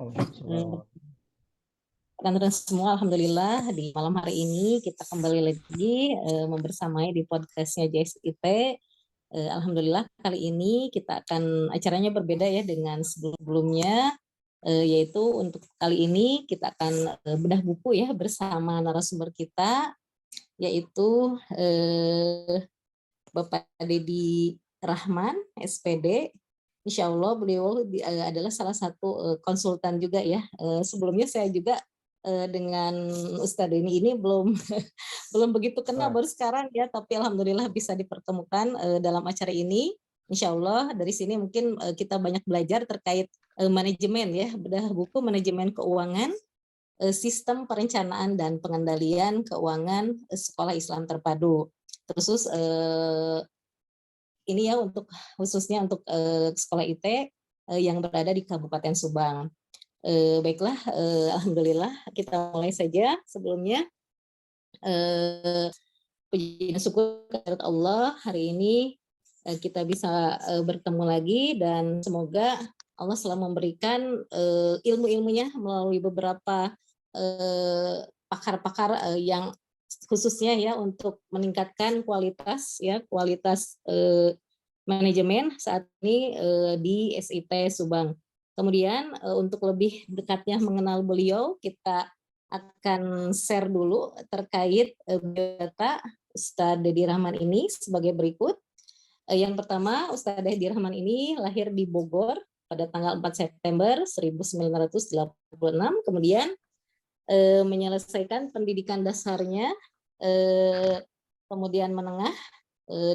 Waalaikumsalam. Rekan-rekan semua, alhamdulillah di malam hari ini kita kembali lagi membersamai di podcastnya JSIT. Alhamdulillah kali ini kita akan acaranya berbeda ya dengan sebelumnya, yaitu untuk kali ini kita akan bedah buku ya bersama narasumber kita, yaitu Bapak Dedi Rahman, SPD. Insya Allah beliau adalah salah satu konsultan juga ya. Sebelumnya saya juga dengan Ustadz ini belum belum begitu kenal, baru sekarang ya, tapi alhamdulillah bisa dipertemukan dalam acara ini. Insya Allah dari sini mungkin kita banyak belajar terkait manajemen ya, bedah buku manajemen keuangan, sistem perencanaan dan pengendalian keuangan sekolah Islam terpadu. Terus ini ya untuk khususnya untuk sekolah IT yang berada di Kabupaten Subang. Baiklah, alhamdulillah kita mulai saja. Sebelumnya puji dan syukur kepada Allah hari ini kita bisa bertemu lagi, dan semoga Allah selalu memberikan ilmu-ilmunya melalui beberapa pakar-pakar yang khususnya ya untuk meningkatkan kualitas manajemen saat ini di SIT Subang. Kemudian untuk lebih dekatnya mengenal beliau, kita akan share dulu terkait biodata Ustadz Dedi Rahman ini sebagai berikut. Yang pertama, Ustadz Dedi Rahman ini lahir di Bogor pada tanggal 4 September 1986, kemudian menyelesaikan pendidikan dasarnya, kemudian menengah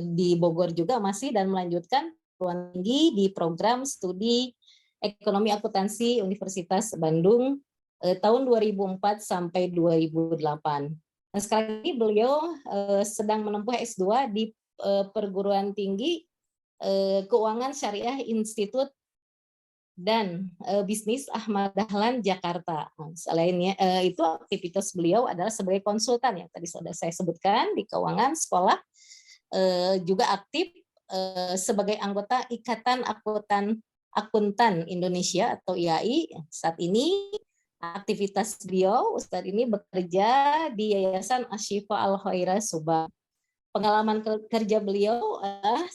di Bogor juga masih, dan melanjutkan perguruan tinggi di program studi Ekonomi Akuntansi Universitas Bandung tahun 2004 sampai 2008. Nah, sekarang ini beliau sedang menempuh S2 di Perguruan Tinggi Keuangan Syariah Institut dan Bisnis Ahmad Dahlan Jakarta. Selainnya itu aktivitas beliau adalah sebagai konsultan yang tadi sudah saya sebutkan di keuangan sekolah, juga aktif sebagai anggota Ikatan Akuntan Indonesia atau IAI. Saat ini aktivitas beliau Ustadz ini bekerja di Yayasan Ashifa Al-Khairah Subang. Pengalaman kerja beliau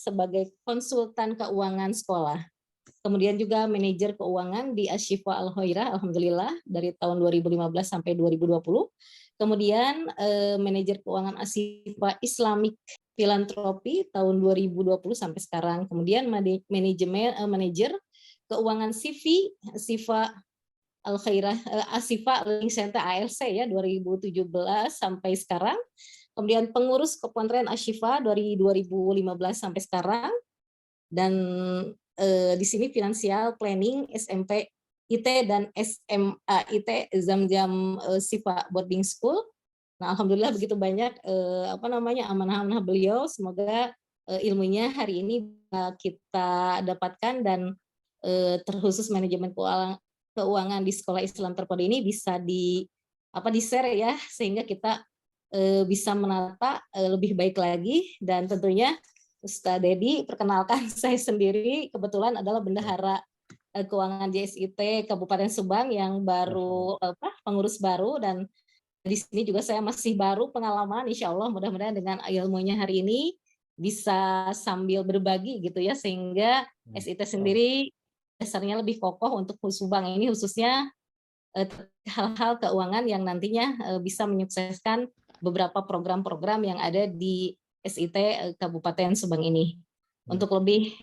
sebagai konsultan keuangan sekolah. Kemudian juga manajer keuangan di Ashifa Al-Khairah, alhamdulillah dari tahun 2015 sampai 2020. Kemudian manajer keuangan Ashifa Islamic Filantropi tahun 2020 sampai sekarang. Kemudian manajer keuangan CV Ashifa Al-Khairah Ashifa Learning Center ALC ya 2017 sampai sekarang. Kemudian pengurus Kepentren Ashifa dari 2015 sampai sekarang. Dan di sini Financial Planning SMP IT dan SMA IT Zamzam Sifa Boarding School. Nah, alhamdulillah begitu banyak amanah-amanah beliau. Semoga ilmunya hari ini kita dapatkan, dan terkhusus manajemen keuangan di sekolah Islam terpadu ini bisa di-share ya, sehingga kita bisa menata lebih baik lagi. Dan tentunya Ustadz Dedi, perkenalkan saya sendiri kebetulan adalah bendahara keuangan JSIT Kabupaten Subang yang baru pengurus baru, dan di sini juga saya masih baru pengalaman. Insya Allah mudah-mudahan dengan ilmunya hari ini bisa sambil berbagi gitu ya, sehingga SIT sendiri dasarnya lebih kokoh untuk Subang ini, khususnya hal-hal keuangan yang nantinya bisa menyukseskan beberapa program-program yang ada di SIT Kabupaten Subang ini. Untuk lebih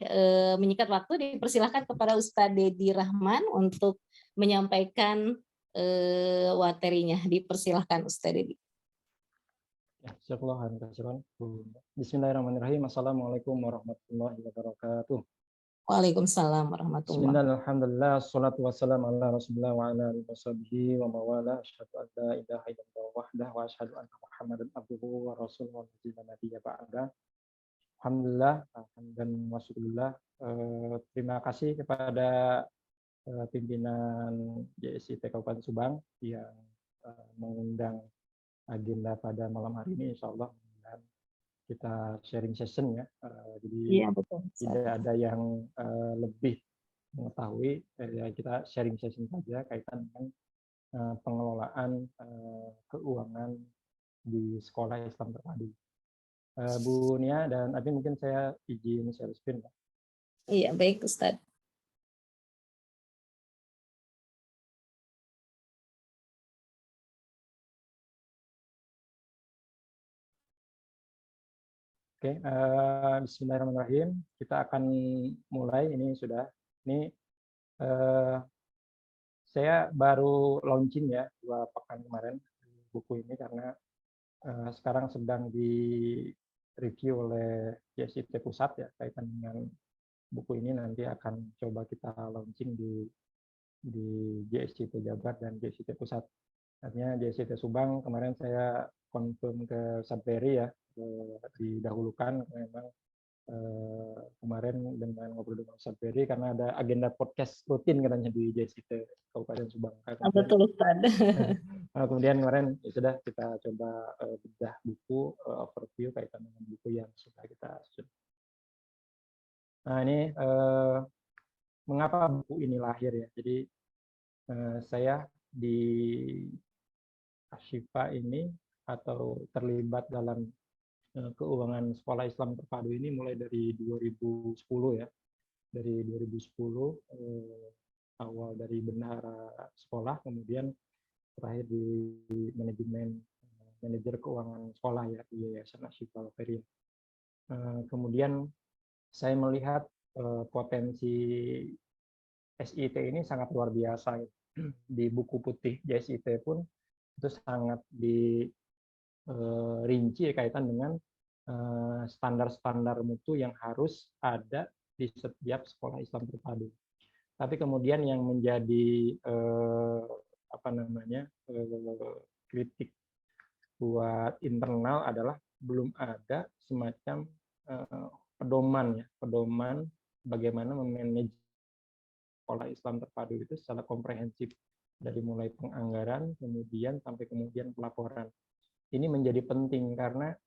menyingkat waktu, dipersilahkan kepada Ustadz Dedi Rahman untuk menyampaikan materinya. Dipersilahkan Ustadz Dedi. Bismillahirrahmanirrahim. Assalamualaikum warahmatullahi wabarakatuh. Waalaikumsalam warahmatullahi wabarakatuh. Bismillahirrahmanirrahim. Assalatu wassalamu ala Rasulillah wa ala alihi washabihi wa mawala. Asyhadu an la ilaha illallah wahdahu wa asyhadu anna Muhammadan abduhu wa rasuluhu wa nabiyya ba'da. Alhamdulillah dan wasyukurillah. Terima kasih kepada pimpinan JSIT Kabupaten Subang yang mengundang agenda pada malam hari ini. Insyaallah kita sharing session ya. Jadi iya, betul. Tidak ada yang lebih mengetahui, ya kita sharing session saja kaitan dengan pengelolaan keuangan di sekolah Islam terpadu. Bu Nia dan Abi, mungkin saya izin share screen, Pak. Iya, baik Ustadz. Oke, bismillahirrahmanirrahim. Kita akan mulai, ini sudah. Ini saya baru launching ya 2 pekan kemarin buku ini karena sekarang sedang di-review oleh JSIT Pusat ya, kaitan dengan buku ini nanti akan coba kita launching di JSIT Jabar dan JSIT Pusat. Artinya JSIT Subang kemarin saya confirm ke Sadperi ya, didahulukan memang kemarin dengan ngobrol dengan Sadperi karena ada agenda podcast rutin katanya di JSIT Kabupaten Subang. Betul Ustadz. Kemudian kemarin ya sudah kita coba bedah buku, overview kaitan dengan buku yang sudah kita susun. Nah ini mengapa buku ini lahir ya? Jadi saya di Ashifa ini atau terlibat dalam keuangan sekolah Islam terpadu ini mulai dari 2010 ya. Dari 2010 awal dari bendahara sekolah, kemudian terakhir di manajer keuangan sekolah ya di Yayasan Ashifa Al-Khairiyah. Kemudian saya melihat potensi SIT ini sangat luar biasa. Di buku putih JSIT pun itu sangat dirinci kaitan dengan standar-standar mutu yang harus ada di setiap sekolah Islam terpadu. Tapi kemudian yang menjadi kritik buat internal adalah belum ada semacam pedoman bagaimana memanage sekolah Islam terpadu itu secara komprehensif dari mulai penganggaran kemudian sampai kemudian pelaporan. Ini menjadi penting karena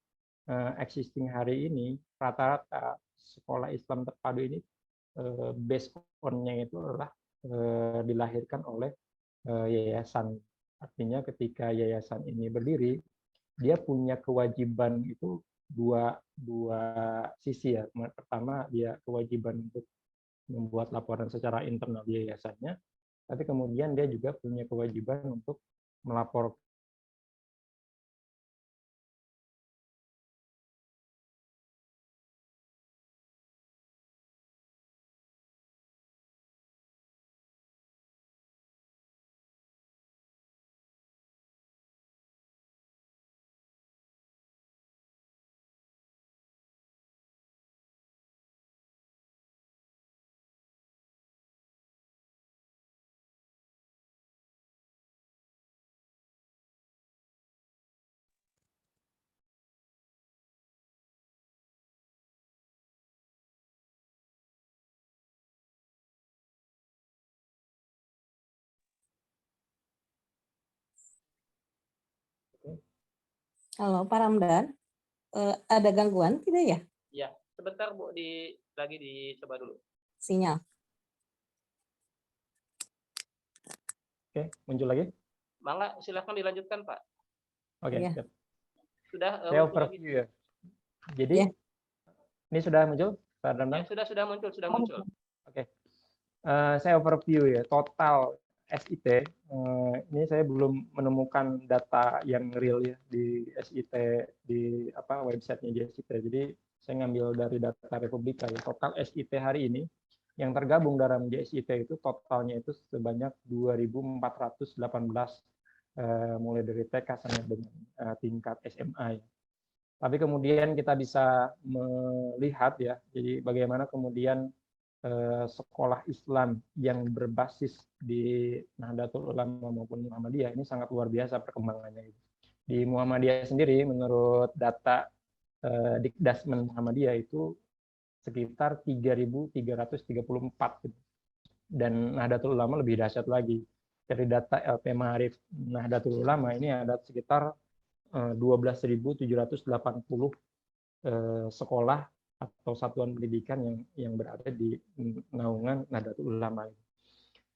existing hari ini rata-rata sekolah Islam terpadu ini based on-nya itu adalah dilahirkan oleh yayasan. Artinya ketika yayasan ini berdiri, dia punya kewajiban itu dua sisi ya. Pertama, dia kewajiban untuk membuat laporan secara internal di yayasannya, tapi kemudian dia juga punya kewajiban untuk melapor Halo Pak Ramdan, ada gangguan tidak ya? Ya, sebentar Bu, lagi dicoba dulu. Sinyal. Oke, muncul lagi? Mangga, silakan dilanjutkan Pak. Oke, Ya. Sudah saya overview ya. Jadi ya. ini sudah muncul, Pak Ramdan? Ya, sudah muncul. Oke. Saya overview ya, total SIT, ini saya belum menemukan data yang real ya di SIT, di websitenya JSIT. Jadi saya ngambil dari data Republika ya, total SIT hari ini yang tergabung dalam JSIT itu totalnya itu sebanyak 2.418 mulai dari TK sampai dengan tingkat SMA ya. Tapi kemudian kita bisa melihat ya, jadi bagaimana kemudian sekolah Islam yang berbasis di Nahdlatul Ulama maupun Muhammadiyah ini sangat luar biasa perkembangannya. Di Muhammadiyah sendiri menurut data Dikdasmen Muhammadiyah itu sekitar 3.334 dan Nahdlatul Ulama lebih dahsyat lagi. Dari data LP Ma'arif Nahdlatul Ulama ini ada sekitar 12.780 sekolah atau satuan pendidikan yang berada di naungan Nahdlatul Ulama.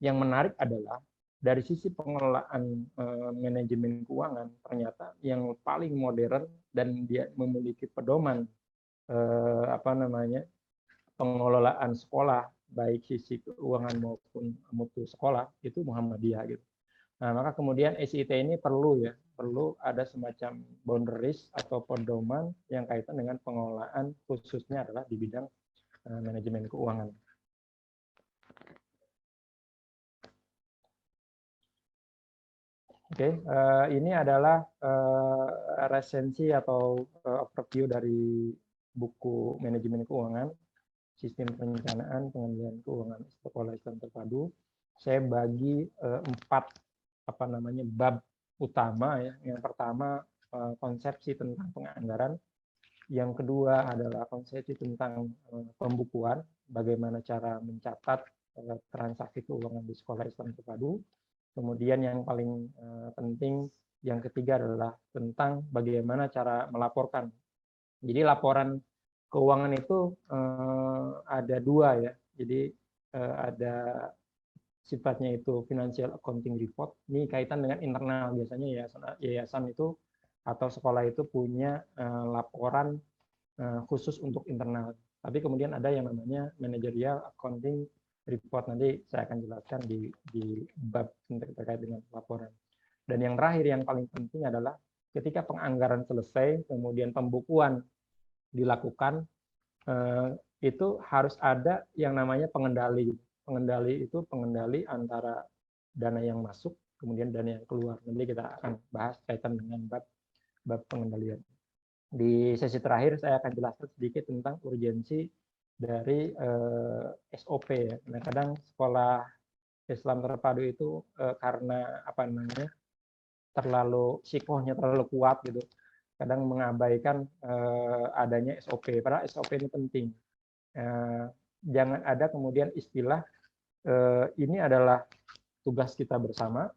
Yang menarik adalah dari sisi pengelolaan manajemen keuangan, ternyata yang paling modern dan dia memiliki pedoman pengelolaan sekolah, baik sisi keuangan maupun mutu sekolah, itu Muhammadiyah gitu. Nah, maka kemudian SIT ini perlu ada semacam boundaries atau pedoman yang kaitan dengan pengelolaan, khususnya adalah di bidang manajemen keuangan. Oke, ini adalah resensi atau overview dari buku manajemen keuangan, sistem perencanaan pengendalian keuangan sekolah Islam terpadu. Saya bagi 4 bab utama ya. Yang pertama konsepsi tentang penganggaran, yang kedua adalah konsepsi tentang pembukuan, bagaimana cara mencatat transaksi keuangan di sekolah Islam terpadu. Kemudian yang paling penting yang ketiga adalah tentang bagaimana cara melaporkan. Jadi laporan keuangan itu ada 2 ya. Jadi ada sifatnya itu financial accounting report. Ini kaitan dengan internal, biasanya yayasan itu atau sekolah itu punya laporan khusus untuk internal. Tapi kemudian ada yang namanya managerial accounting report. Nanti saya akan jelaskan di bab terkait dengan laporan. Dan yang terakhir yang paling penting adalah ketika penganggaran selesai, kemudian pembukuan dilakukan, itu harus ada yang namanya pengendali. Pengendali itu pengendali antara dana yang masuk kemudian dana yang keluar. Nanti kita akan bahas kaitan dengan bab pengendalian. Di sesi terakhir saya akan jelaskan sedikit tentang urgensi dari SOP ya. Nah, kadang sekolah Islam terpadu itu karena psikohnya terlalu kuat gitu. Kadang mengabaikan adanya SOP. Padahal SOP ini penting. Jangan ada kemudian istilah ini adalah tugas kita bersama.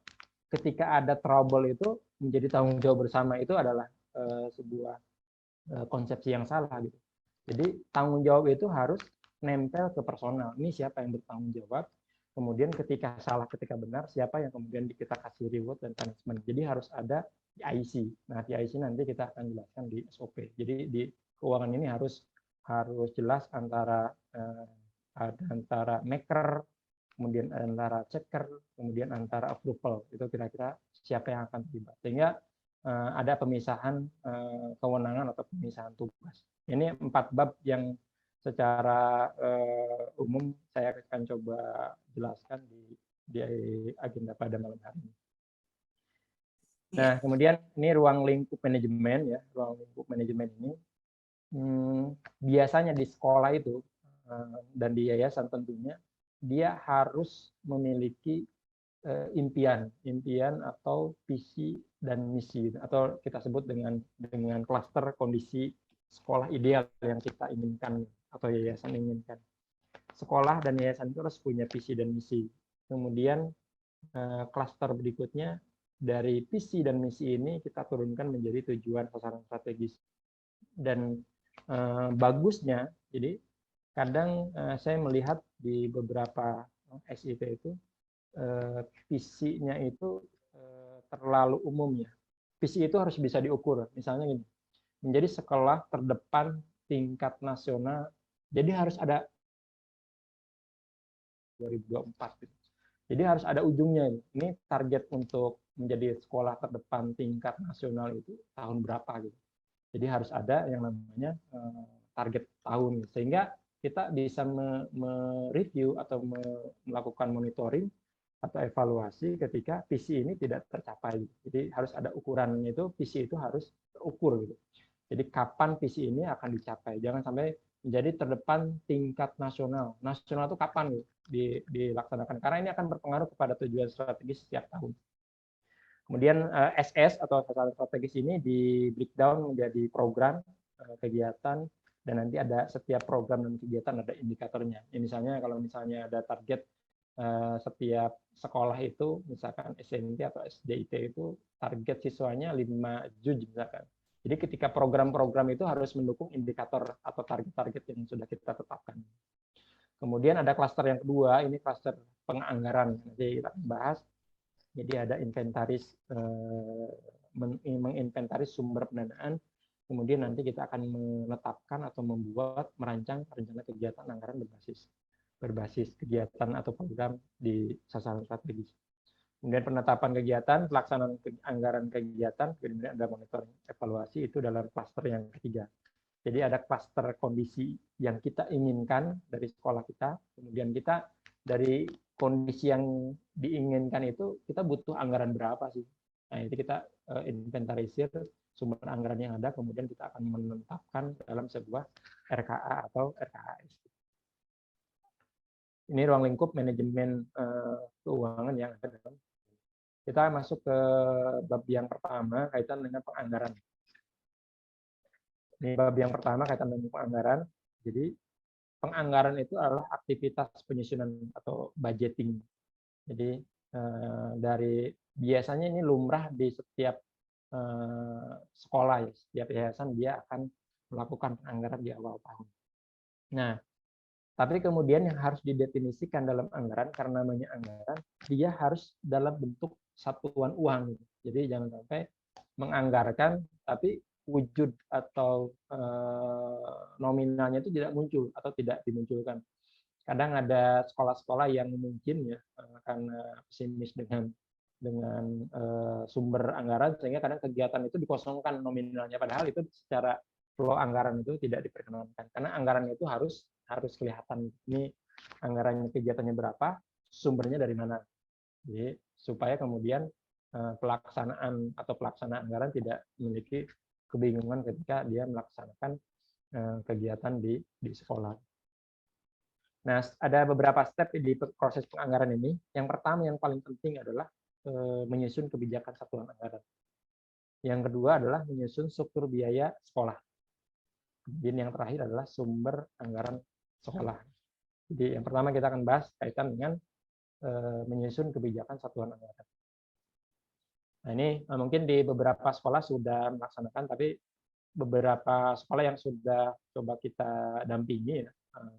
Ketika ada trouble itu menjadi tanggung jawab bersama, itu adalah sebuah konsepsi yang salah gitu. Jadi tanggung jawab itu harus nempel ke personal. Ini siapa yang bertanggung jawab. Kemudian ketika salah, ketika benar, siapa yang kemudian kita kasih reward dan punishment. Jadi harus ada PIC. Nah, PIC nanti kita akan jelaskan di SOP. Jadi di keuangan ini harus jelas antara maker, kemudian antara checker, kemudian antara approval. Itu kira-kira siapa yang akan terlibat. Sehingga ada pemisahan kewenangan atau pemisahan tugas. Ini 4 bab yang secara umum saya akan coba jelaskan di agenda pada malam hari ini. Nah, kemudian ini ruang lingkup manajemen ya. Ruang lingkup manajemen ini biasanya di sekolah itu dan di yayasan tentunya dia harus memiliki impian atau visi dan misi, atau kita sebut dengan klaster kondisi sekolah ideal yang kita inginkan atau yayasan inginkan. Sekolah dan yayasan itu harus punya visi dan misi. Kemudian klaster berikutnya dari visi dan misi ini kita turunkan menjadi tujuan sasaran strategis. Dan bagusnya, jadi kadang saya melihat di beberapa SIT itu visinya itu terlalu umum ya. Visi itu harus bisa diukur. Misalnya gini, menjadi sekolah terdepan tingkat nasional, jadi harus ada 2024 gitu. Jadi harus ada ujungnya. Ini target untuk menjadi sekolah terdepan tingkat nasional itu tahun berapa gitu. Jadi harus ada yang namanya target tahun, sehingga kita bisa mereview atau melakukan monitoring atau evaluasi ketika visi ini tidak tercapai. Jadi harus ada ukurannya, itu visi itu harus terukur gitu. Jadi kapan visi ini akan dicapai? Jangan sampai menjadi terdepan tingkat nasional. Nasional itu kapan gitu dilaksanakan? Karena ini akan berpengaruh kepada tujuan strategis setiap tahun. Kemudian SS atau sasaran strategis ini di breakdown menjadi program, kegiatan, dan nanti ada setiap program dan kegiatan ada indikatornya. Ya, misalnya kalau misalnya ada target setiap sekolah itu, misalkan SMP atau SDIT itu target siswanya 5 juz misalkan. Jadi ketika program-program itu harus mendukung indikator atau target-target yang sudah kita tetapkan. Kemudian ada klaster yang kedua, ini klaster penganggaran. Nanti kita akan bahas. Jadi ada inventaris, menginventaris sumber pendanaan. Kemudian nanti kita akan menetapkan atau merancang rencana kegiatan anggaran berbasis kegiatan atau program di sasaran strategis. Kemudian penetapan kegiatan, pelaksanaan anggaran kegiatan, kemudian ada monitoring evaluasi, itu dalam klaster yang ketiga. Jadi ada klaster kondisi yang kita inginkan dari sekolah kita, kemudian kita dari kondisi yang diinginkan itu kita butuh anggaran berapa sih? Nah, itu kita inventarisir sumber anggaran yang ada, kemudian kita akan menetapkan dalam sebuah RKA atau RKAS. Ini ruang lingkup manajemen keuangan yang ada dalam. Kita masuk ke bab yang pertama kaitan dengan penganggaran. Ini bab yang pertama kaitan dengan penganggaran. Jadi penganggaran itu adalah aktivitas penyusunan atau budgeting. Jadi dari biasanya ini lumrah di setiap sekolah, ya, setiap yayasan dia akan melakukan penganggaran di awal tahun. Nah, tapi kemudian yang harus didefinisikan dalam anggaran, karena namanya anggaran, dia harus dalam bentuk satuan uang. Jadi jangan sampai menganggarkan, tapi wujud atau nominalnya itu tidak muncul atau tidak dimunculkan. Kadang ada sekolah-sekolah yang mungkin ya karena pesimis dengan sumber anggaran, sehingga kadang kegiatan itu dikosongkan nominalnya, padahal itu secara flow anggaran itu tidak diperkenankan, karena anggaran itu harus kelihatan ini anggarannya, kegiatannya berapa, sumbernya dari mana. Jadi supaya kemudian pelaksanaan anggaran tidak memiliki kebingungan ketika dia melaksanakan kegiatan di sekolah. Nah, ada beberapa step di proses penganggaran ini. Yang pertama yang paling penting adalah menyusun kebijakan satuan anggaran. Yang kedua adalah menyusun struktur biaya sekolah. Kemudian yang terakhir adalah sumber anggaran sekolah. Jadi yang pertama kita akan bahas kaitan dengan menyusun kebijakan satuan anggaran. Nah, ini mungkin di beberapa sekolah sudah melaksanakan, tapi beberapa sekolah yang sudah coba kita dampingi,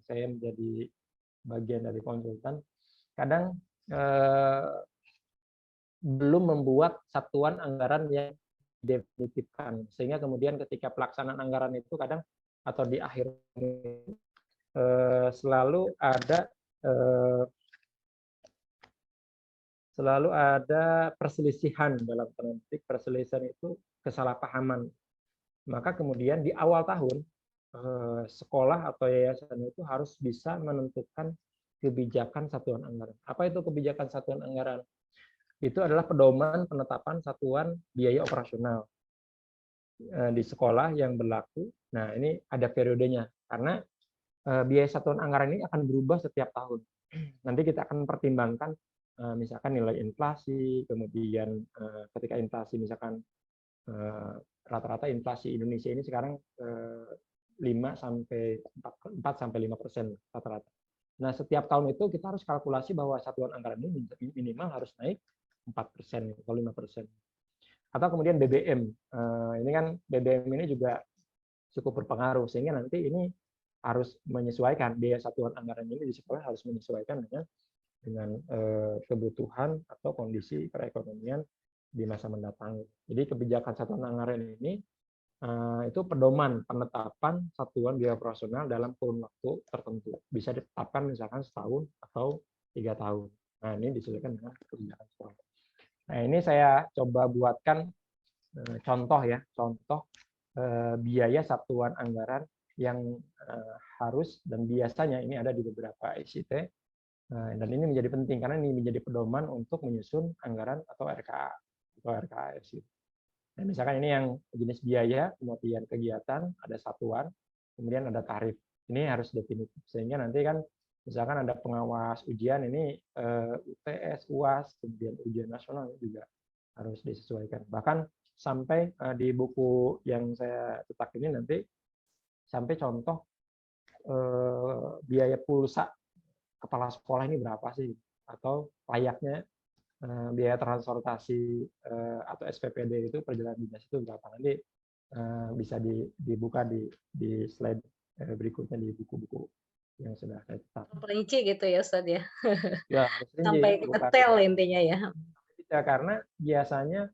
saya menjadi bagian dari konsultan, kadang belum membuat satuan anggaran yang definitifkan, sehingga kemudian ketika pelaksanaan anggaran itu kadang atau di akhir selalu ada perselisihan, dalam tanda petik perselisihan itu kesalahpahaman. Maka kemudian di awal tahun sekolah atau yayasan itu harus bisa menentukan kebijakan satuan anggaran. Apa itu kebijakan satuan anggaran? Itu adalah pedoman penetapan satuan biaya operasional di sekolah yang berlaku. Nah, ini ada periodenya, karena biaya satuan anggaran ini akan berubah setiap tahun. Nanti kita akan pertimbangkan misalkan nilai inflasi, kemudian ketika inflasi misalkan rata-rata inflasi Indonesia ini sekarang 4 sampai 5% rata-rata. Nah, setiap tahun itu kita harus kalkulasi bahwa satuan anggaran ini minimal harus naik 4% atau 5%. Atau kemudian BBM. Ini kan BBM ini juga cukup berpengaruh, sehingga nanti ini harus menyesuaikan biaya satuan anggaran ini di sekolah, harus menyesuaikan dengan kebutuhan atau kondisi perekonomian di masa mendatang. Jadi kebijakan satuan anggaran ini itu pedoman penetapan satuan biaya operasional dalam kurun waktu tertentu. Bisa ditetapkan misalkan setahun atau 3 tahun. Nah, ini disesuaikan dengan kebijakan sekolah. Nah, ini saya coba buatkan contoh ya, biaya satuan anggaran yang harus dan biasanya ini ada di beberapa ICT. Dan ini menjadi penting karena ini menjadi pedoman untuk menyusun anggaran atau RKA atau RKAS. Nah, misalkan ini yang jenis biaya, kemudian kegiatan, ada satuan, kemudian ada tarif. Ini harus definitif, sehingga nanti kan misalkan ada pengawas ujian ini UTS, UAS, kemudian ujian nasional juga harus disesuaikan. Bahkan sampai di buku yang saya cetak ini nanti sampai contoh biaya pulsa kepala sekolah ini berapa sih, atau layaknya biaya transportasi atau SPPD itu perjalanan dinas itu berapa. Nanti bisa dibuka di slide berikutnya di buku-buku yang sudah saya tetapkan. Perinci gitu ya Ustadz ya. Ya, harus rinci, Sampai bukan detail intinya ya. ya, karena biasanya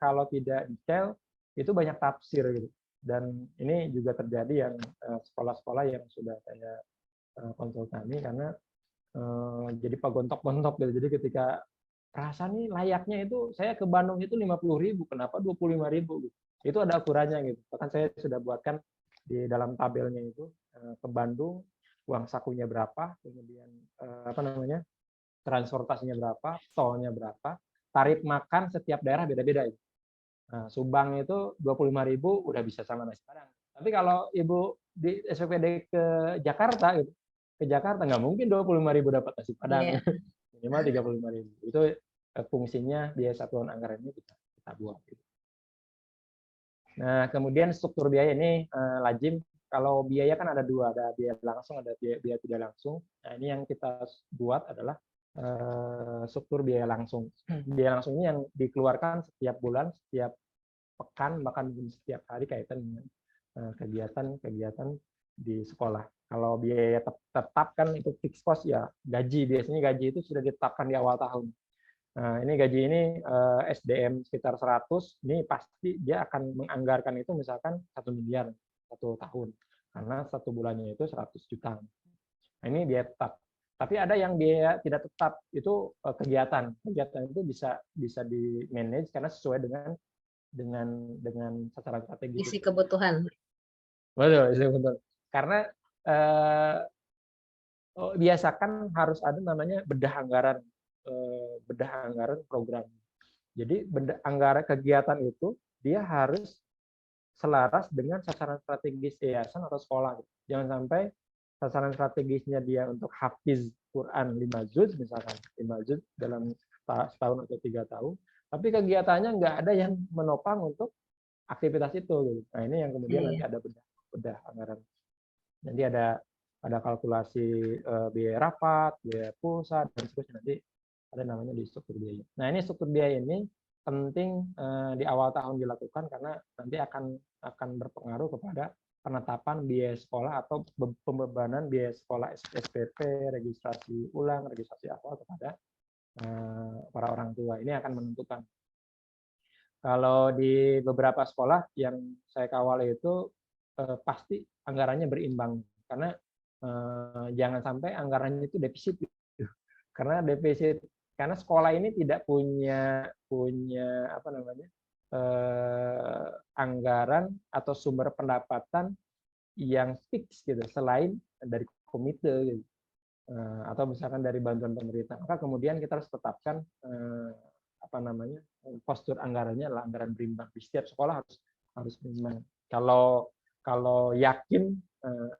kalau tidak detail itu banyak tafsir gitu. Dan ini juga terjadi yang sekolah-sekolah yang sudah saya konsultasi karena jadi pagontok-gontok gitu. Jadi ketika rasa nih layaknya itu saya ke Bandung itu 50.000, kenapa 25.000 gitu. Itu ada ukurannya gitu. Bahkan saya sudah buatkan di dalam tabelnya itu ke Bandung uang sakunya berapa, kemudian apa namanya? Transportasinya berapa, tolnya berapa, tarif makan setiap daerah beda-beda. Nah, Subang itu 25.000 udah bisa sama nasi Padang. Tapi kalau Ibu di SPPD ke Jakarta gitu, ke Jakarta nggak mungkin 25.000 dapat nasi Padang. Iya. Minimal 35.000. Itu fungsinya biaya satuan anggaran ini kita buat. Gitu. Nah, kemudian struktur biaya ini lazim. Kalau biaya kan ada dua, ada biaya langsung, ada biaya tidak langsung. Nah, ini yang kita buat adalah struktur biaya langsung. Biaya langsung ini yang dikeluarkan setiap bulan, setiap pekan, bahkan setiap hari kaitan dengan kegiatan-kegiatan di sekolah. Kalau biaya tetap kan itu fixed cost ya, gaji. Biasanya gaji itu sudah ditetapkan di awal tahun. Nah, ini gaji ini SDM sekitar 100, ini pasti dia akan menganggarkan itu misalkan 1 miliar satu tahun. Karena satu bulannya itu 100 juta. Nah, ini biaya tetap. Tapi ada yang biaya tidak tetap, itu kegiatan. Kegiatan itu bisa di-manage karena sesuai dengan sasaran strategis. Isi kebutuhan. Betul. Karena biasakan harus ada namanya bedah anggaran program. Jadi anggaran kegiatan itu dia harus selaras dengan sasaran strategis yayasan atau sekolah. Jangan sampai sasaran strategisnya dia untuk hafiz Quran 5 juz misalkan, 5 juz dalam setahun atau 3 tahun, tapi kegiatannya nggak ada yang menopang untuk aktivitas itu. Gitu. Nah, ini yang kemudian nanti ada bedah anggaran. Nanti ada kalkulasi biaya rapat, biaya pulsa, dan seterusnya. Nanti ada namanya di struktur biaya. Nah, ini struktur biaya ini penting di awal tahun dilakukan karena nanti akan berpengaruh kepada penetapan biaya sekolah atau pembebanan biaya sekolah SPP, registrasi ulang, registrasi awal kepada para orang tua. Ini akan menentukan. Kalau di beberapa sekolah yang saya kawal itu pasti anggarannya berimbang karena jangan sampai anggarannya itu defisit. Karena sekolah ini tidak punya apa namanya anggaran atau sumber pendapatan yang fix gitu selain dari komite gitu. Atau misalkan dari bantuan pemerintah, maka kemudian kita harus tetapkan apa namanya postur anggarannya adalah anggaran berimbang. Di setiap sekolah harus berimbang. Kalau yakin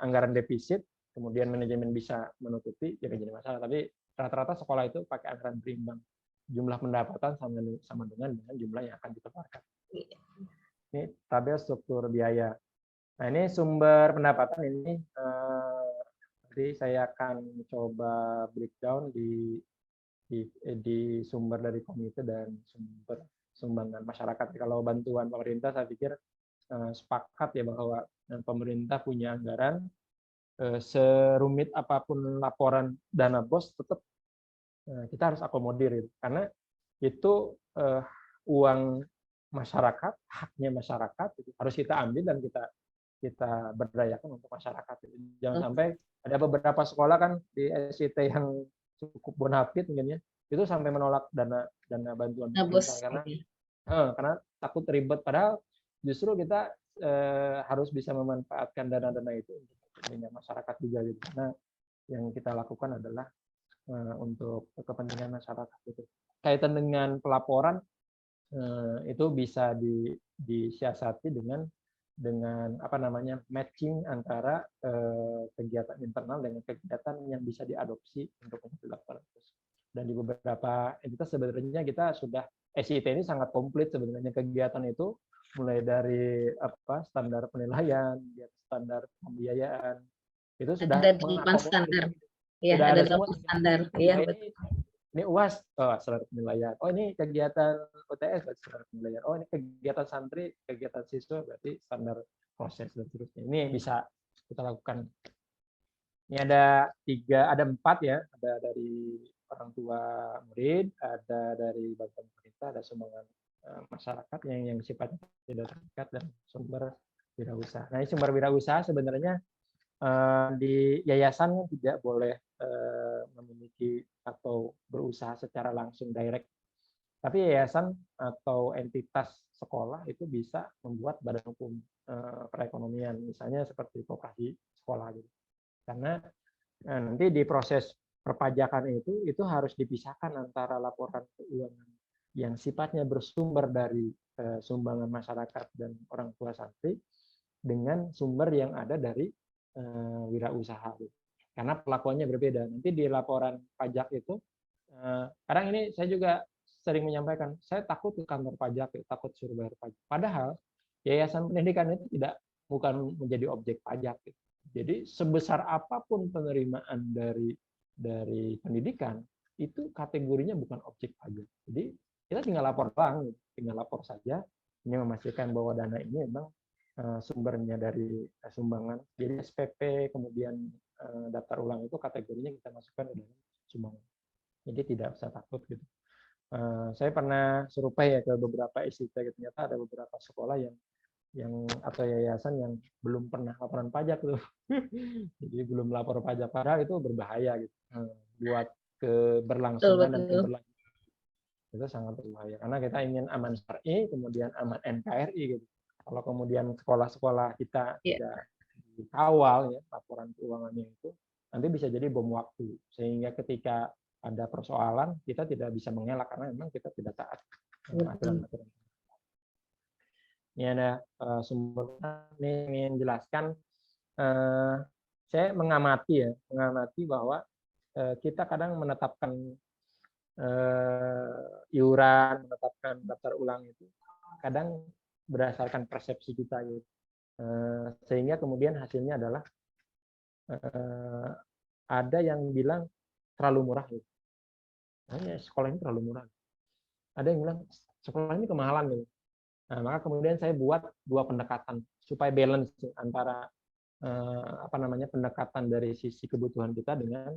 anggaran defisit, kemudian manajemen bisa menutupi, ya jadi masalah. Tapi rata-rata sekolah itu pakai anggaran berimbang. Jumlah pendapatan sama dengan jumlah yang akan dikeluarkan. Ini tabel struktur biaya. Nah, ini sumber pendapatan ini nanti saya akan coba breakdown di sumber dari komite dan sumber sumbangan masyarakat. Kalau bantuan pemerintah saya pikir sepakat ya bahwa pemerintah punya anggaran, serumit apapun laporan dana BOS tetap kita harus akomodir itu. Karena itu uang masyarakat, haknya masyarakat itu harus kita ambil dan kita berdayakan untuk masyarakat. Jangan sampai ada beberapa sekolah kan di SIT yang cukup bonafit mungkin ya, itu sampai menolak dana bantuan pemerintah karena takut ribet. Padahal justru kita harus bisa memanfaatkan dana-dana itu untuk kepentingan masyarakat juga gitu. Karena yang kita lakukan adalah untuk kepentingan masyarakat gitu. Kaitan dengan pelaporan itu bisa disiasati dengan apa namanya matching antara kegiatan internal dengan kegiatan yang bisa diadopsi untuk dilakukan. Dan di beberapa entitas sebenarnya kita sudah SIT ini sangat komplit sebenarnya kegiatan itu mulai dari standar penilaian, standar pembiayaan itu sudah ada 8 standar. Ya, ada 8 standar. Iya, betul. Ini UAS, oh seluruh penilaian. Oh ini kegiatan UTS, berarti seluruh penilaian. Oh ini kegiatan santri, kegiatan siswa, berarti standar proses dan seterusnya. Ini bisa kita lakukan. Ini ada 4 ya. Ada dari orang tua murid, ada dari bantuan pemerintah, ada sumbangan masyarakat yang sifatnya tidak terikat, dan sumber wirausaha. Nah, ini sumber wirausaha sebenarnya di yayasan tidak boleh memiliki atau berusaha secara langsung direct. Tapi yayasan atau entitas sekolah itu bisa membuat badan hukum perekonomian, misalnya seperti koperasi sekolah gitu. Karena nanti di proses perpajakan itu harus dipisahkan antara laporan keuangan yang sifatnya bersumber dari sumbangan masyarakat dan orang tua santri dengan sumber yang ada dari wirausaha. Karena pelakuannya berbeda. Nanti di laporan pajak itu, kadang ini saya juga sering menyampaikan, saya takut ke kantor pajak, takut suruh bayar pajak. Padahal yayasan pendidikan itu bukan menjadi objek pajak. Jadi sebesar apapun penerimaan dari pendidikan, itu kategorinya bukan objek pajak. Jadi kita tinggal lapor doang, tinggal lapor saja. Ini memastikan bahwa dana ini memang sumbernya dari sumbangan. Jadi SPP kemudian daftar ulang itu kategorinya kita masukkan ke dalam sumbangan. Jadi tidak usah takut gitu. Saya pernah survei ya ke beberapa SIT, ternyata ada beberapa sekolah yang atau yayasan yang belum pernah laporan pajak tuh. Jadi belum lapor pajak, padahal itu berbahaya gitu. Buat keberlangsungan dan keberlanjutan itu sangat berbahaya karena kita ingin aman syar'i, kemudian aman NKRI gitu. Kalau kemudian sekolah-sekolah kita tidak dikawal ya laporan keuangannya itu, nanti bisa jadi bom waktu, sehingga ketika ada persoalan kita tidak bisa mengelak karena memang kita tidak taat aturan-aturan. Ini ada sumber ini ingin jelaskan. Saya mengamati bahwa kita kadang menetapkan iuran, menetapkan daftar ulang itu kadang berdasarkan persepsi kita gitu. Sehingga kemudian hasilnya adalah ada yang bilang terlalu murah gitu. Hanya sekolah ini terlalu murah. Ada yang bilang sekolah ini kemahalan gitu. Nah, maka kemudian saya buat 2 pendekatan supaya balance antara pendekatan dari sisi kebutuhan kita dengan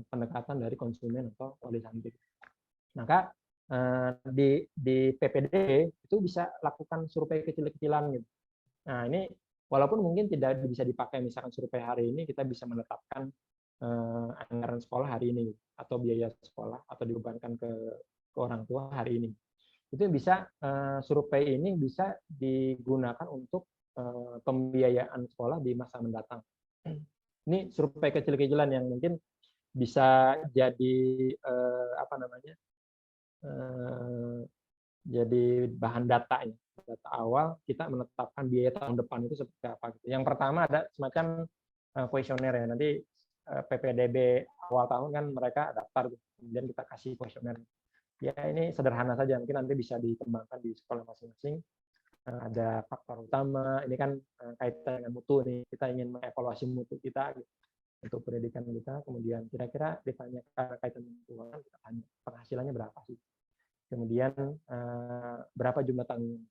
pendekatan dari konsumen atau wali santri. Maka di PPD itu bisa lakukan survei kecil-kecilan gitu. Nah, ini walaupun mungkin tidak bisa dipakai misalkan survei hari ini, kita bisa menetapkan anggaran sekolah hari ini atau biaya sekolah atau dibebankan ke orang tua hari ini. Itu bisa survei ini bisa digunakan untuk pembiayaan sekolah di masa mendatang. Ini survei kecil-kecilan yang mungkin bisa jadi jadi bahan data awal kita menetapkan biaya tahun depan itu seperti apa gitu. Yang pertama ada semacam kuesioner ya, nanti PPDB awal tahun kan mereka daftar, kemudian kita kasih kuesioner. Ya ini sederhana saja, mungkin nanti bisa dikembangkan di sekolah masing-masing. Ada faktor utama, ini kan kaitan dengan mutu nih, kita ingin mengevaluasi mutu kita gitu, untuk pendidikan kita, kemudian kira-kira ditanya kaitan dengan keuangan, kita tanya penghasilannya berapa sih, kemudian berapa jumlah tanggungan.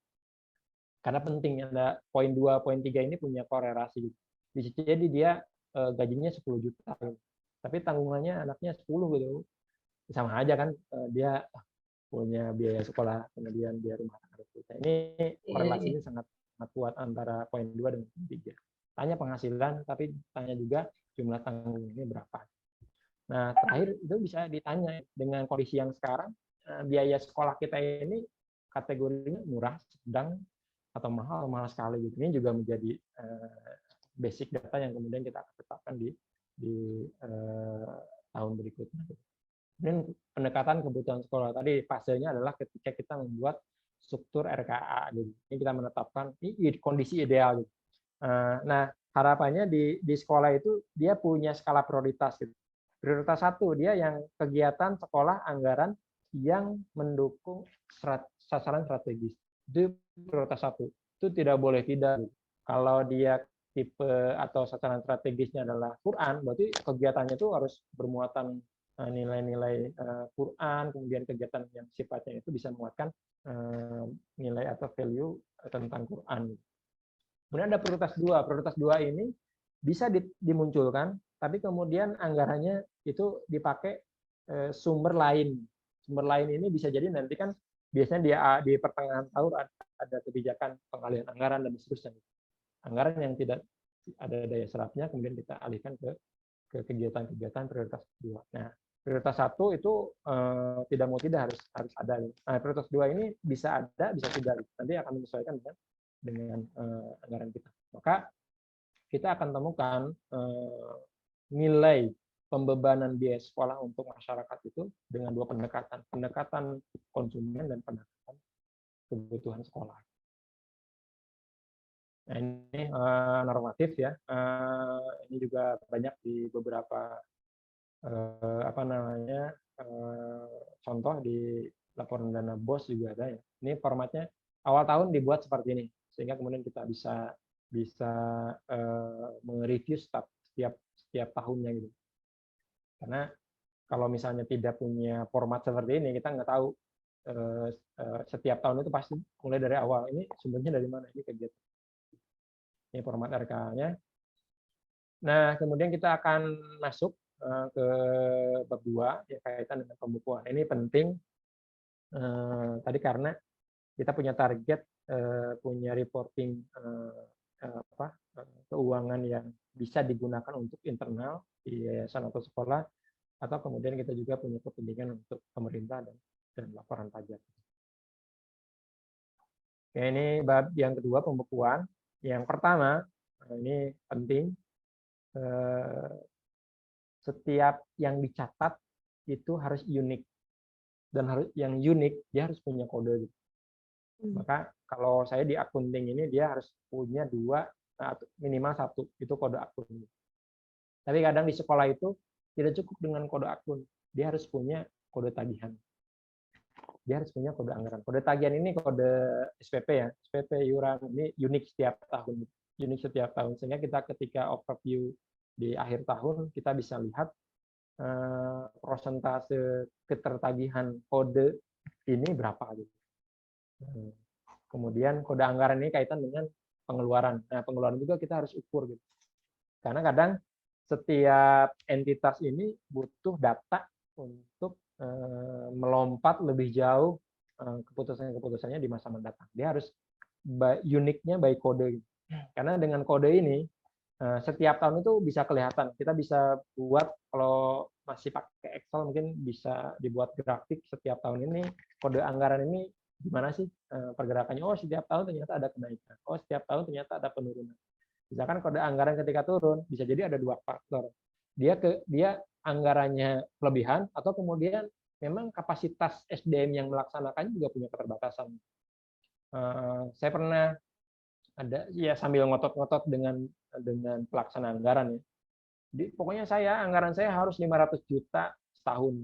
Karena penting ada poin 2, poin 3 ini punya korelasi gitu. Bisa jadi dia gajinya 10 juta gitu, tapi tanggungannya anaknya 10 gitu. Sama aja kan, dia punya biaya sekolah, kemudian dia rumah tangga. Ini korelasinya sangat kuat antara poin 2 dan poin 3. Tanya penghasilan, tapi tanya juga jumlah tanggungannya berapa. Nah, terakhir itu bisa ditanya dengan kondisi yang sekarang, biaya sekolah kita ini kategorinya murah, sedang, atau mahal sekali gitu. Ini juga menjadi basic data yang kemudian kita akan tetapkan di tahun berikutnya. Dan pendekatan kebutuhan sekolah tadi fasenya adalah ketika kita membuat struktur RKA gitu. Ini kita menetapkan ini kondisi ideal gitu. Nah, harapannya di sekolah itu dia punya skala prioritas gitu. Prioritas 1 dia yang kegiatan sekolah anggaran yang mendukung sasaran strategis. Itu prioritas 1. Itu tidak boleh tidak. Kalau dia tipe atau sasaran strategisnya adalah Quran, berarti kegiatannya itu harus bermuatan nilai-nilai Quran, kemudian kegiatan yang sifatnya itu bisa menguatkan nilai atau value tentang Quran. Kemudian ada prioritas 2. Prioritas 2 ini bisa dimunculkan, tapi kemudian anggarannya itu dipakai sumber lain. Sumber lain ini bisa jadi nanti kan biasanya di pertengahan tahun ada kebijakan pengalihan anggaran dan seterusnya. Anggaran yang tidak ada daya serapnya kemudian kita alihkan ke kegiatan-kegiatan prioritas 2. Nah, prioritas 1 itu tidak mau tidak harus ada. Nah, prioritas 2 ini bisa ada, bisa tidak. Nanti akan menyesuaikan dengan anggaran kita. Maka kita akan temukan nilai pembebanan biaya sekolah untuk masyarakat itu dengan 2 pendekatan. Pendekatan konsumen dan pendekatan kebutuhan sekolah. Nah, ini normatif ya. Ini juga banyak di beberapa contoh di laporan dana BOS juga ada ya. Ini formatnya awal tahun dibuat seperti ini sehingga kemudian kita bisa mereview setiap tahunnya gitu. Karena kalau misalnya tidak punya format seperti ini kita nggak tahu setiap tahun itu pasti mulai dari awal ini sumbernya dari mana, ini kegiatan. Ini format RK-nya. Nah, kemudian kita akan masuk ke bab 2 ya, kaitan dengan pembukuan. Ini penting tadi karena kita punya target punya reporting keuangan yang bisa digunakan untuk internal di yayasan atau sekolah, atau kemudian kita juga punya kepentingan untuk pemerintah dan laporan pajak. Ya, ini bab yang kedua, pembukuan. Yang pertama, ini penting, setiap yang dicatat itu harus unik, dan yang unik dia harus punya kode. Maka kalau saya di accounting ini dia harus punya 2, minimal 1 itu kode akun. Tapi kadang di sekolah itu tidak cukup dengan kode akun, dia harus punya kode tagihan. Dia harus punya kode anggaran. Kode tagihan ini kode SPP ya, SPP iuran ini unik setiap tahun. Unik setiap tahun, sehingga kita ketika overview di akhir tahun kita bisa lihat persentase ketertagihan kode ini berapa gitu. Kemudian kode anggaran ini kaitan dengan pengeluaran. Nah, pengeluaran juga kita harus ukur gitu. Karena kadang setiap entitas ini butuh data untuk melompat lebih jauh keputusannya di masa mendatang. Dia harus uniknya by kode. Karena dengan kode ini setiap tahun itu bisa kelihatan. Kita bisa buat, kalau masih pakai Excel mungkin bisa dibuat grafik setiap tahun ini kode anggaran ini gimana sih pergerakannya. Oh, setiap tahun ternyata ada kenaikan. Oh, setiap tahun ternyata ada penurunan. Misalkan kode anggaran ketika turun bisa jadi ada 2 faktor. Dia anggarannya kelebihan, atau kemudian memang kapasitas SDM yang melaksanakannya juga punya keterbatasan. Saya pernah ada ya sambil ngotot-ngotot dengan pelaksana anggaran ya. Jadi pokoknya anggaran saya harus 500 juta setahun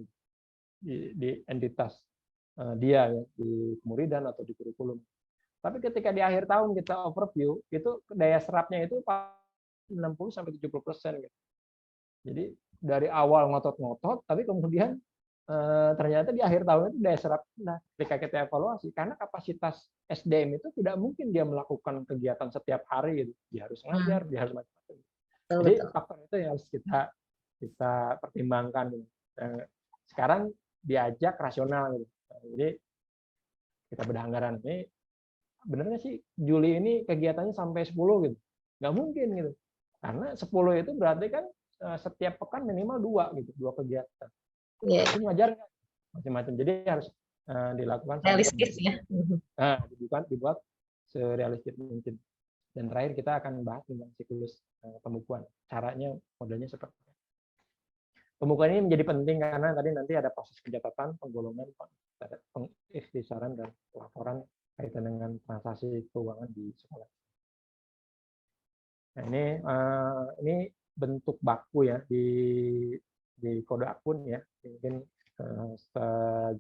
di entitas dia ya, di kemuridan atau di kurikulum. Tapi ketika di akhir tahun kita overview, itu daya serapnya itu 60-70% gitu. Jadi dari awal ngotot-ngotot, tapi kemudian ternyata di akhir tahun itu daya serap. Nah, ketika kita evaluasi, karena kapasitas SDM itu tidak mungkin dia melakukan kegiatan setiap hari gitu. Dia harus ngajar, dia harus macam-macam. Jadi faktor itu yang harus kita pertimbangkan. Gitu. Sekarang diajak rasional gitu. Jadi kita bedah anggaran ini, benernya sih Juli ini kegiatannya sampai 10 gitu. Nggak mungkin gitu. Karena 10 itu berarti kan setiap pekan minimal 2 gitu, 2 kegiatan. Itu wajar nggak? Macam-macam. Jadi harus dilakukan realistis ya. Dibuat serealistis mungkin. Dan terakhir kita akan bahas tentang siklus pembukuan. Caranya, modelnya seperti apa. Pembukuan ini menjadi penting karena tadi nanti ada proses pencatatan, penggolongan, pengikhtisaran, dan laporan kaitan dengan transaksi keuangan di sekolah. Nah, ini bentuk baku ya di kode akun ya. Mungkin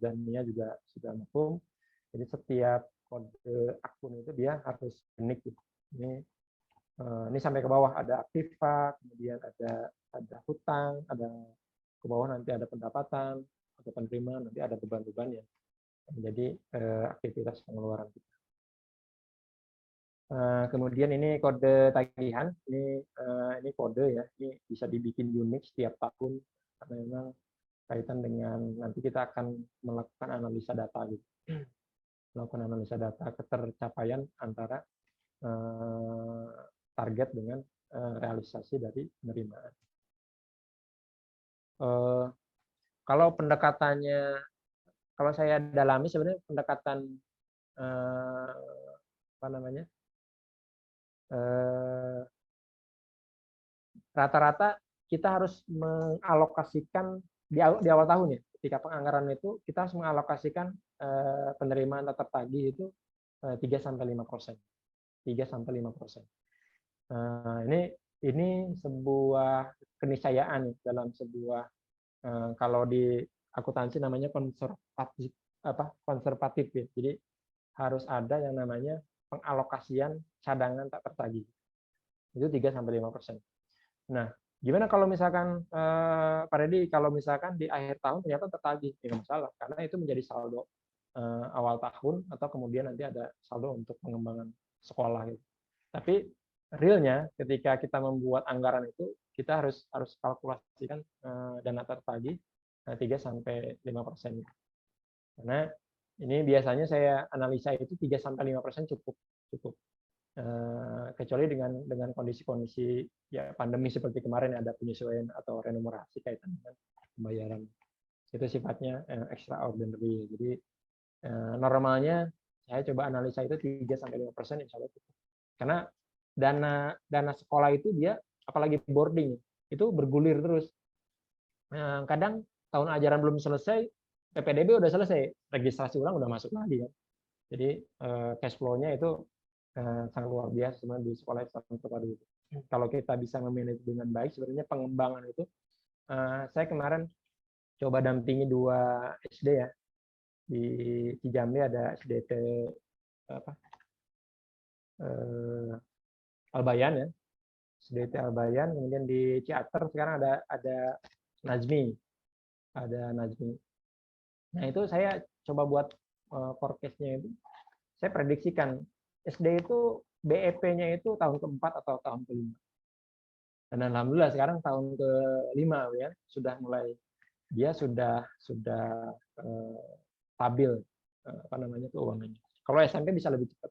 Zania juga sudah mafhum. Jadi setiap kode akun itu dia harus unik. Ini sampai ke bawah ada aktiva, kemudian ada hutang, ada ke bawah nanti ada pendapatan atau penerimaan, nanti ada beban-beban yang menjadi aktivitas pengeluaran kita. Kemudian ini kode tagihan, ini kode ya, ini bisa dibikin unik setiap tahun karena memang kaitan dengan nanti kita akan melakukan analisa data gitu. Melakukan analisa data ketercapaian antara target dengan realisasi dari penerimaan. Kalau pendekatannya, kalau saya dalami sebenarnya pendekatan apa namanya, rata-rata kita harus mengalokasikan di awal tahun ya, ketika penganggaran itu kita harus mengalokasikan penerimaan tetap tagih itu 3-5%. 3-5%. Ini sebuah keniscayaan dalam sebuah kalau di akuntansi namanya konservatif ya. Jadi harus ada yang namanya pengalokasian cadangan tak tertagih. Itu 3-5%. Nah, gimana kalau misalkan Pak Reddy, kalau misalkan di akhir tahun ternyata tertagih, tidak masalah, karena itu menjadi saldo awal tahun atau kemudian nanti ada saldo untuk pengembangan sekolah gitu. Tapi realnya ketika kita membuat anggaran itu kita harus kalkulasikan dana tertagih 3-5%. Karena ini biasanya saya analisa itu 3-5% cukup. Kecuali dengan kondisi-kondisi ya pandemi seperti kemarin ada penyesuaian atau renumerasi kaitan dengan pembayaran. Itu sifatnya extraordinary. Jadi normalnya saya coba analisa itu 3-5% insya Allah cukup. Karena dana sekolah itu dia apalagi boarding itu bergulir terus. Kadang tahun ajaran belum selesai, PPDB udah selesai, registrasi ulang udah masuk lagi kan. Jadi cash flow-nya itu sangat luar biasa sebenarnya di sekolah Islam terpadu itu. Kalau kita bisa memanage dengan baik, sebenarnya pengembangan itu, saya kemarin coba dampingi 2 SD ya, di Cijambe ada SDT Albayan ya, SDT Albayan, kemudian di Ciater sekarang ada Najmi, Nah itu saya coba buat forecast-nya itu, saya prediksikan SD itu BEP-nya itu tahun ke-4 atau tahun ke-5. Dan alhamdulillah sekarang tahun ke-5 ya, sudah mulai dia sudah stabil keuangannya. Kalau SMP bisa lebih cepat.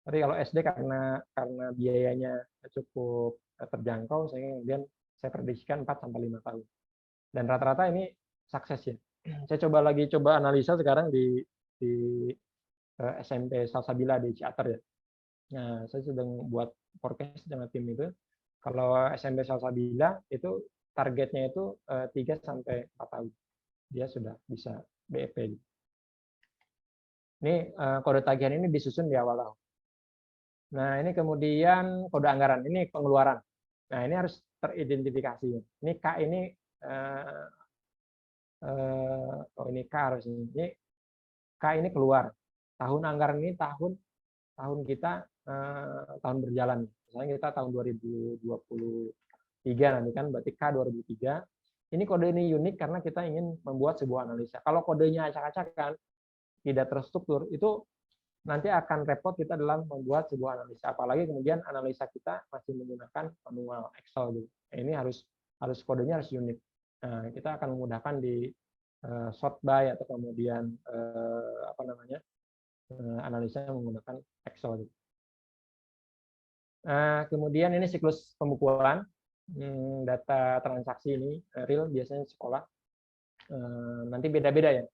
Tapi kalau SD karena biayanya cukup terjangkau, kemudian saya prediksikan 4-5 tahun. Dan rata-rata ini sukses ya. Saya coba analisa sekarang di SMP Salsabila di Ciater ya. Nah, saya sedang buat forecast dengan tim itu. Kalau SMP Salsabila itu targetnya itu 3-4 tahun. Dia sudah bisa BEP. Ini kode tagihan ini disusun di awal tahun. Nah, ini kemudian kode anggaran, ini pengeluaran. Nah, ini harus teridentifikasi. Ini K ini ini K harus ini K ini keluar. Tahun anggaran ini tahun kita tahun berjalan. Misalnya kita tahun 2023 nanti kan berarti K 2003. Ini kode ini unik karena kita ingin membuat sebuah analisa. Kalau kodenya acak-acakan, tidak terstruktur, itu nanti akan repot kita dalam membuat sebuah analisa. Apalagi kemudian analisa kita masih menggunakan manual Excel gitu. Nah, ini harus kodenya harus unik. Nah, kita akan memudahkan di sort by atau kemudian analisa menggunakan Excel gitu. Kemudian ini siklus pembukuan data transaksi ini real biasanya sekolah nanti beda-beda ya.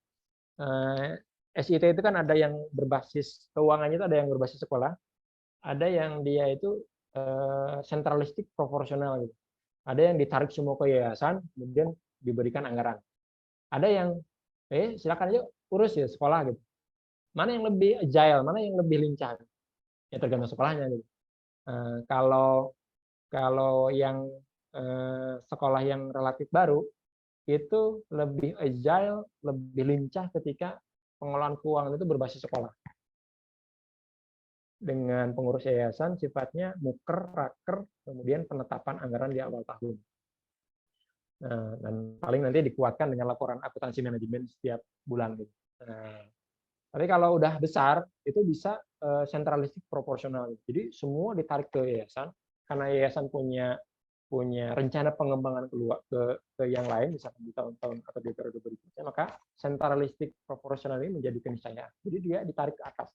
SIT itu kan ada yang berbasis keuangannya itu ada yang berbasis sekolah, ada yang dia itu sentralistik proporsional gitu. Ada yang ditarik semua ke yayasan kemudian diberikan anggaran. Ada yang silakan aja urus ya sekolah gitu. Mana yang lebih agile, mana yang lebih lincah? Ya tergantung sekolahnya gitu. Kalau yang sekolah yang relatif baru itu lebih agile, lebih lincah ketika pengelolaan keuangan itu berbasis sekolah. Dengan pengurus yayasan sifatnya muker, raker, kemudian penetapan anggaran di awal tahun. Dan paling nanti dikuatkan dengan laporan akuntansi manajemen setiap bulan gitu. Tapi kalau udah besar itu bisa sentralistik proporsional. Jadi semua ditarik ke yayasan karena yayasan punya rencana pengembangan keluar ke yang lain misalkan di tahun-tahun atau di periode berikutnya, maka sentralistik proporsional ini menjadi keniscayaan. Jadi dia ditarik ke atas.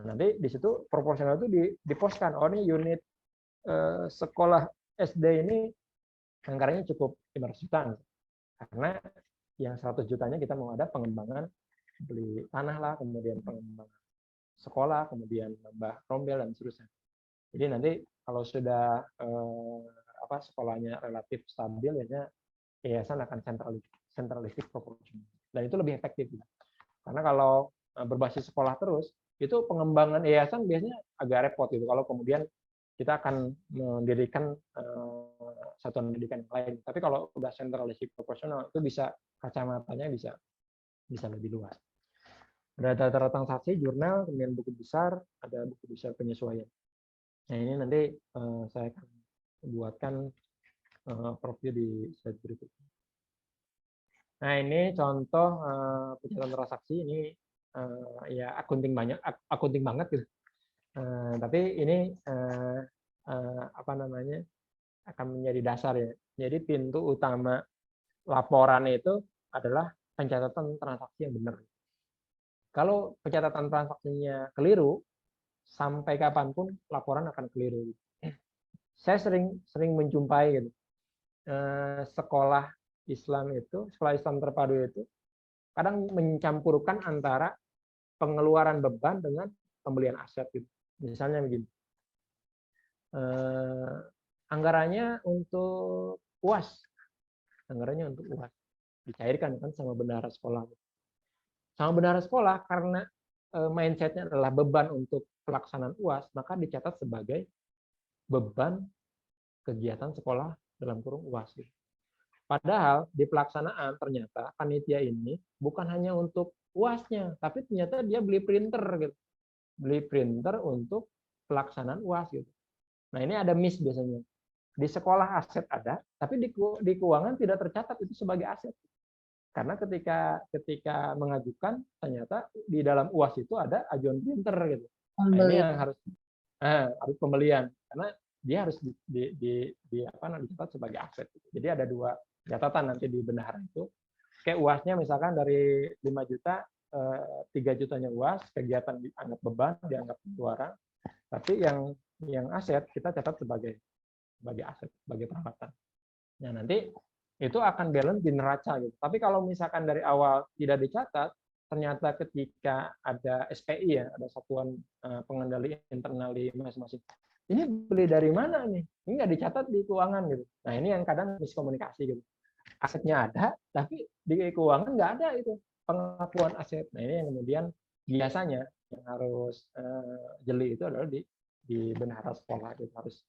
Nanti di situ proporsional itu diposkan, oh ini unit sekolah SD ini anggarannya cukup 500 juta karena yang 100 jutanya kita mau ada pengembangan beli tanah lah, kemudian pengembangan sekolah, kemudian nambah rombel dan seterusnya. Jadi nanti kalau sudah sekolahnya relatif stabil, biasanya yayasan akan sentralistik proporsional. Dan itu lebih efektif. Karena kalau berbasis sekolah terus, itu pengembangan yayasan biasanya agak repot gitu. Kalau kemudian kita akan mendirikan satuan pendidikan yang lain. Tapi kalau udah sentralistik proporsional, itu bisa kacamatanya bisa lebih luas. Ada data transaksi, jurnal, kemudian buku besar, ada buku besar penyesuaian. Nah ini nanti saya akan buatkan profil di slide berikutnya. Nah ini contoh pencatatan transaksi, ini ya akunting banget gitu. Tapi ini akan menjadi dasar ya. Jadi pintu utama laporan itu adalah pencatatan transaksi yang benar. Kalau pencatatan transaksinya keliru, sampai kapanpun laporan akan keliru. Saya sering menjumpai gitu, sekolah Islam terpadu itu kadang mencampurkan antara pengeluaran beban dengan pembelian aset gitu. Misalnya begini, anggarannya untuk UAS, dicairkan kan sama bendahara sekolah. Sama bendahara sekolah karena mindsetnya adalah beban untuk pelaksanaan UAS, maka dicatat sebagai beban kegiatan sekolah dalam kurung UAS. Padahal di pelaksanaan ternyata panitia ini bukan hanya untuk UAS-nya, tapi ternyata dia beli printer gitu. Beli printer untuk pelaksanaan UAS gitu. Nah, ini ada miss biasanya. Di sekolah aset ada, tapi di keuangan tidak tercatat itu sebagai aset. Karena ketika mengajukan ternyata di dalam UAS itu ada ajuan printer gitu. Nah, ini yang harus pembelian karena dia harus dicatat sebagai aset. Jadi ada dua catatan nanti di bendahara itu. Kayak UAS-nya misalkan dari 5 juta, 3 jutanya UAS, kegiatan dianggap beban, dianggap pengeluaran. Tapi yang aset kita catat sebagai aset, sebagai peralatan. Nah, nanti itu akan balance di neraca gitu. Tapi kalau misalkan dari awal tidak dicatat, ternyata ketika ada SPI ya, ada satuan pengendali internal di masing-masing. Ini beli dari mana nih? Ini nggak dicatat di keuangan gitu. Nah, ini yang kadang miskomunikasi gitu. Asetnya ada, tapi di keuangan nggak ada itu pengakuan aset. Nah, ini yang kemudian biasanya yang harus jeli itu adalah di bendahara sekolah gitu. Harus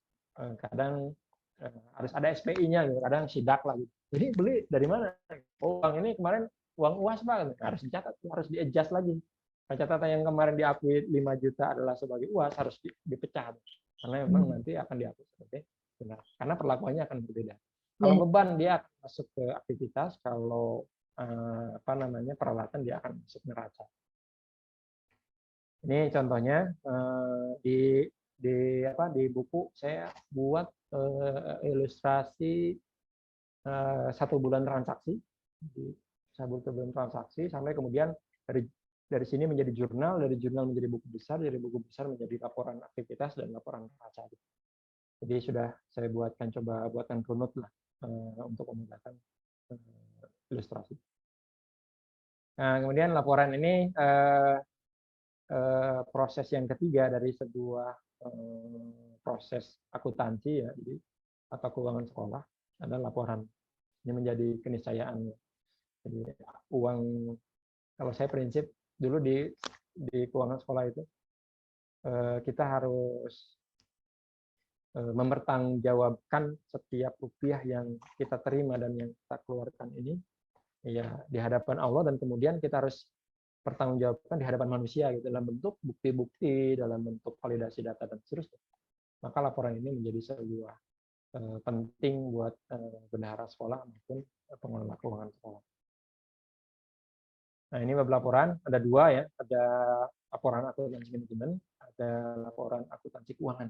kadang harus ada SPI-nya gitu. Kadang sidak lah gitu. Jadi beli dari mana? Oh, uang ini kemarin uang UAS Pak, harus dicatat, harus di-adjust lagi. Catatan yang kemarin diakui 5 juta adalah sebagai UAS harus dipecah. Karena memang nanti akan diakui sebagai benar. Karena perlakuannya akan berbeda. Kalau beban dia akan masuk ke aktivitas, kalau peralatan dia akan masuk neraca. Ini contohnya di buku saya buat ilustrasi 1 bulan transaksi, sampai kemudian dari sini menjadi jurnal, dari jurnal menjadi buku besar, dari buku besar menjadi laporan aktivitas dan laporan neraca. Jadi sudah saya buatkan runut lah untuk memudahkan ilustrasi. Nah, kemudian laporan ini proses yang ketiga dari sebuah proses akuntansi ya, jadi atau keuangan sekolah adalah laporan. Ini menjadi keniscayaan. Jadi uang, kalau saya prinsip dulu di keuangan sekolah itu kita harus mempertanggungjawabkan setiap rupiah yang kita terima dan yang kita keluarkan ini ya di hadapan Allah, dan kemudian kita harus pertanggungjawabkan di hadapan manusia gitu, dalam bentuk bukti-bukti, dalam bentuk validasi data dan seterusnya. Maka laporan ini menjadi sebuah penting buat bendahara sekolah maupun pengelola keuangan sekolah. Nah, ini web laporan ada dua ya, ada laporan akuntansi manajemen, ada laporan akuntansi keuangan.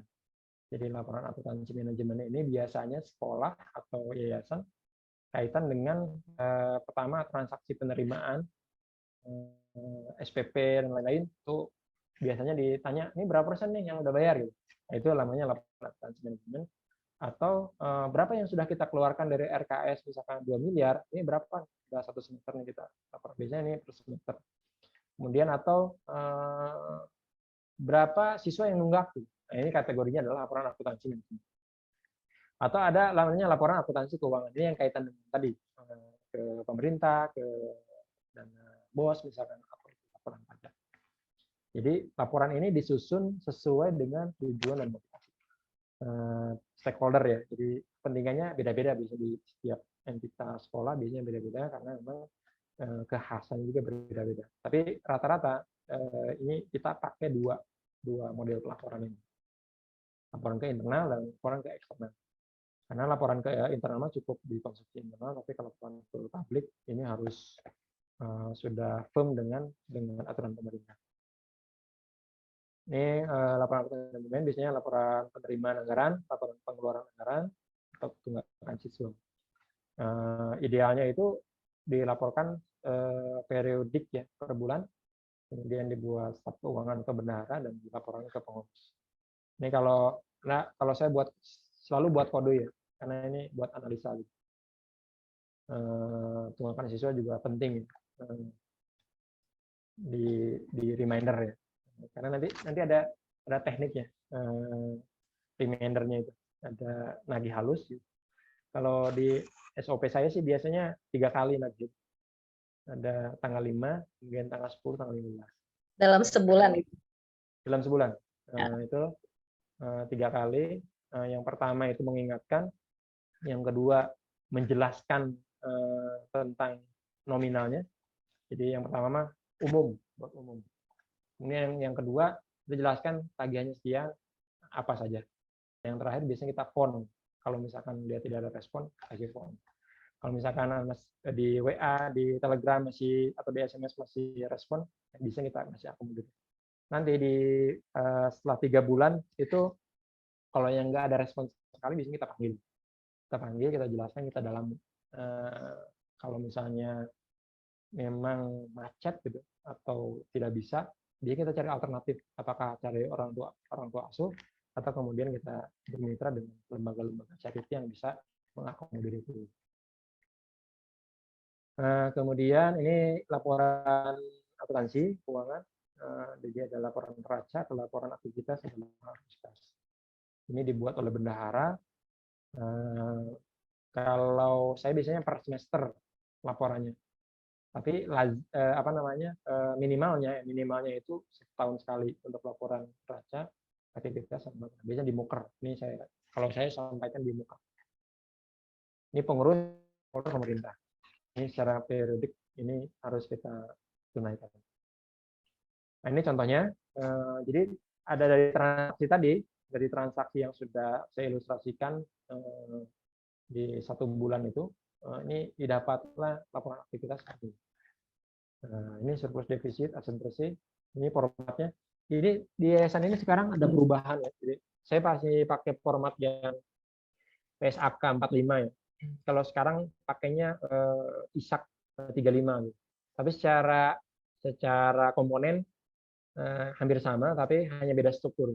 Jadi laporan akuntansi manajemen ini biasanya sekolah atau yayasan kaitan dengan pertama transaksi penerimaan, SPP dan lain-lain, itu biasanya ditanya ini berapa persen nih yang udah bayar gitu. Nah, itu namanya laporan akuntansi manajemen. Atau berapa yang sudah kita keluarkan dari RKS misalkan 2 miliar, ini berapa sudah satu semester nih kita lapor, biasanya ini per semester. Kemudian atau berapa siswa yang nunggak tuh. Nah, ini kategorinya adalah laporan akuntansi manajemen. Atau ada namanya laporan akuntansi keuangan, ini yang kaitan dengan tadi ke pemerintah, ke dana BOS misalkan, atau laporan pajak. Jadi laporan ini disusun sesuai dengan tujuan dan motivasi stakeholder ya. Jadi kepentingannya beda-beda, bisa di setiap entitas sekolah biasanya beda-beda karena memang kekhasan juga berbeda-beda. Tapi rata-rata ini kita pakai dua model pelaporan ini. Laporan ke internal dan laporan ke eksternal. Karena laporan ke internal cukup dikonsumsi internal, tapi kalau laporan ke publik ini harus sudah firm dengan aturan pemerintah. Ini laporan manajemen biasanya laporan penerimaan anggaran, laporan pengeluaran anggaran, atau tunggakan siswa. Idealnya itu dilaporkan periodik ya, per bulan, kemudian dibuat staf keuangan ke bendahara dan dilaporkan ke pengurus. Ini kalau saya selalu buat kode ya, karena ini buat analisa. Tunggakan siswa juga penting di reminder ya. Karena nanti ada tekniknya, remindernya itu ada nagih halus. Kalau di SOP saya sih biasanya 3 kali nagih. Ada tanggal 5, kemudian tanggal 10, tanggal 15. Dalam sebulan itu. Dalam sebulan. Itu 3 kali. Yang pertama itu mengingatkan, yang kedua menjelaskan tentang nominalnya. Jadi yang pertama buat umum. Kemudian yang kedua, dijelaskan tagihannya sekian, apa saja. Yang terakhir biasanya kita phone. Kalau misalkan dia tidak ada respon, kasih phone. Kalau misalkan di WA, di Telegram atau di SMS masih respon, bisa kita kasih akomodir. Nanti setelah 3 bulan itu, kalau yang nggak ada respon sekali, biasanya kita panggil. Kita jelaskan, kita dalam. Kalau misalnya memang macet gitu atau tidak bisa, dia kita cari alternatif, apakah cari orang tua asuh atau kemudian kita bermitra dengan lembaga-lembaga charity yang bisa mengakomodir itu. Kemudian ini laporan akuntansi keuangan, jadi ada laporan neraca atau laporan aktivitas dan laporan aktivitas. Ini dibuat oleh bendahara. Kalau saya biasanya per semester laporannya. Tapi minimalnya itu setahun sekali untuk laporan neraca aktivitas sama biasanya di Muker. Ini kalau saya sampaikan di Muker. Ini pengurus pemerintah. Ini secara periodik ini harus kita tunaikan. Nah, ini contohnya. Jadi ada dari transaksi yang sudah saya ilustrasikan di 1 bulan itu. Ini didapatlah laporan aktivitas seperti ini. Ini surplus defisit, aset bersih. Ini formatnya. Ini di yayasan ini sekarang ada perubahan ya. Jadi saya pasti pakai format yang PSAK 45 ya. Kalau sekarang pakainya ISAK 35 gitu. Tapi secara komponen hampir sama, tapi hanya beda struktur.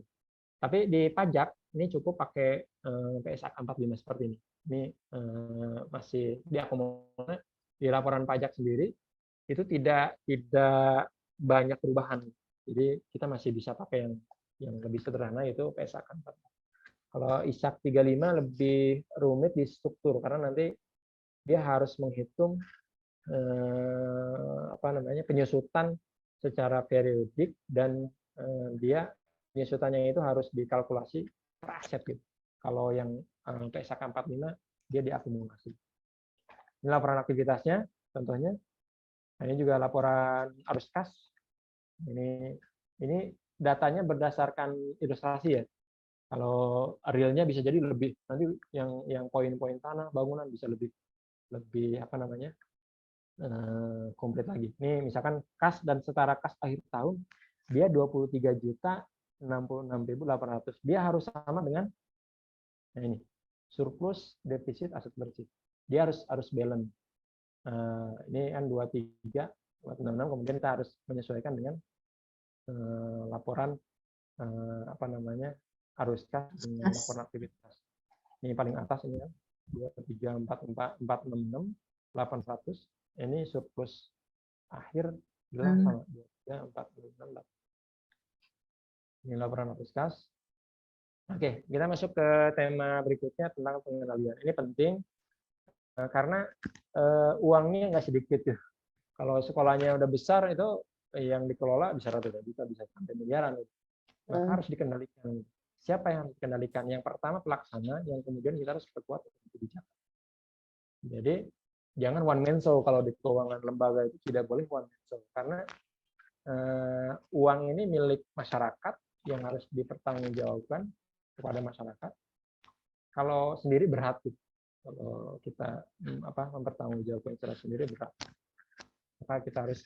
Tapi di pajak ini cukup pakai PSAK 45 seperti ini. Ini masih diakomodir di laporan pajak sendiri itu tidak banyak perubahan. Jadi kita masih bisa pakai yang lebih sederhana, yaitu PSAK 45. Kalau ISAK 35 lebih rumit di struktur karena nanti dia harus menghitung penyusutan secara periodik dan dia penyusutannya itu harus dikalkulasi per aset gitu. Kalau yang PSAK 45 dia diakumulasi. Ini laporan aktivitasnya contohnya. Nah, ini juga laporan arus kas. Ini datanya berdasarkan ilustrasi ya. Kalau realnya bisa jadi lebih, nanti yang poin-poin tanah bangunan bisa lebih apa namanya, komplit lagi. Nih misalkan kas dan setara kas akhir tahun dia 23.066.800. Dia harus sama dengan, nah ini, surplus defisit aset bersih. Dia harus balance. Ini kan 23.466, kemudian kita harus menyesuaikan dengan laporan apa namanya, arus kas dengan laporan aktivitas. Ini paling atas ini kan 23.466.800. Ini surplus akhir jelas sama 23.466. Ini laporan arus kas. Oke, kita masuk ke tema berikutnya tentang pengendalian. Ini penting karena uangnya nggak sedikit ya. Kalau sekolahnya udah besar itu yang dikelola bisa ratusan juta, bisa sampai miliaran. Maka harus dikendalikan. Siapa yang harus dikendalikan? Yang pertama pelaksana, yang kemudian kita harus perkuat kebijakan. Jadi jangan one man show. Kalau di keuangan lembaga itu tidak boleh one man show, karena uang ini milik masyarakat yang harus dipertanggungjawabkan kepada masyarakat. Kalau sendiri berat, kalau kita mempertanggungjawabkan secara sendiri berat. Maka kita harus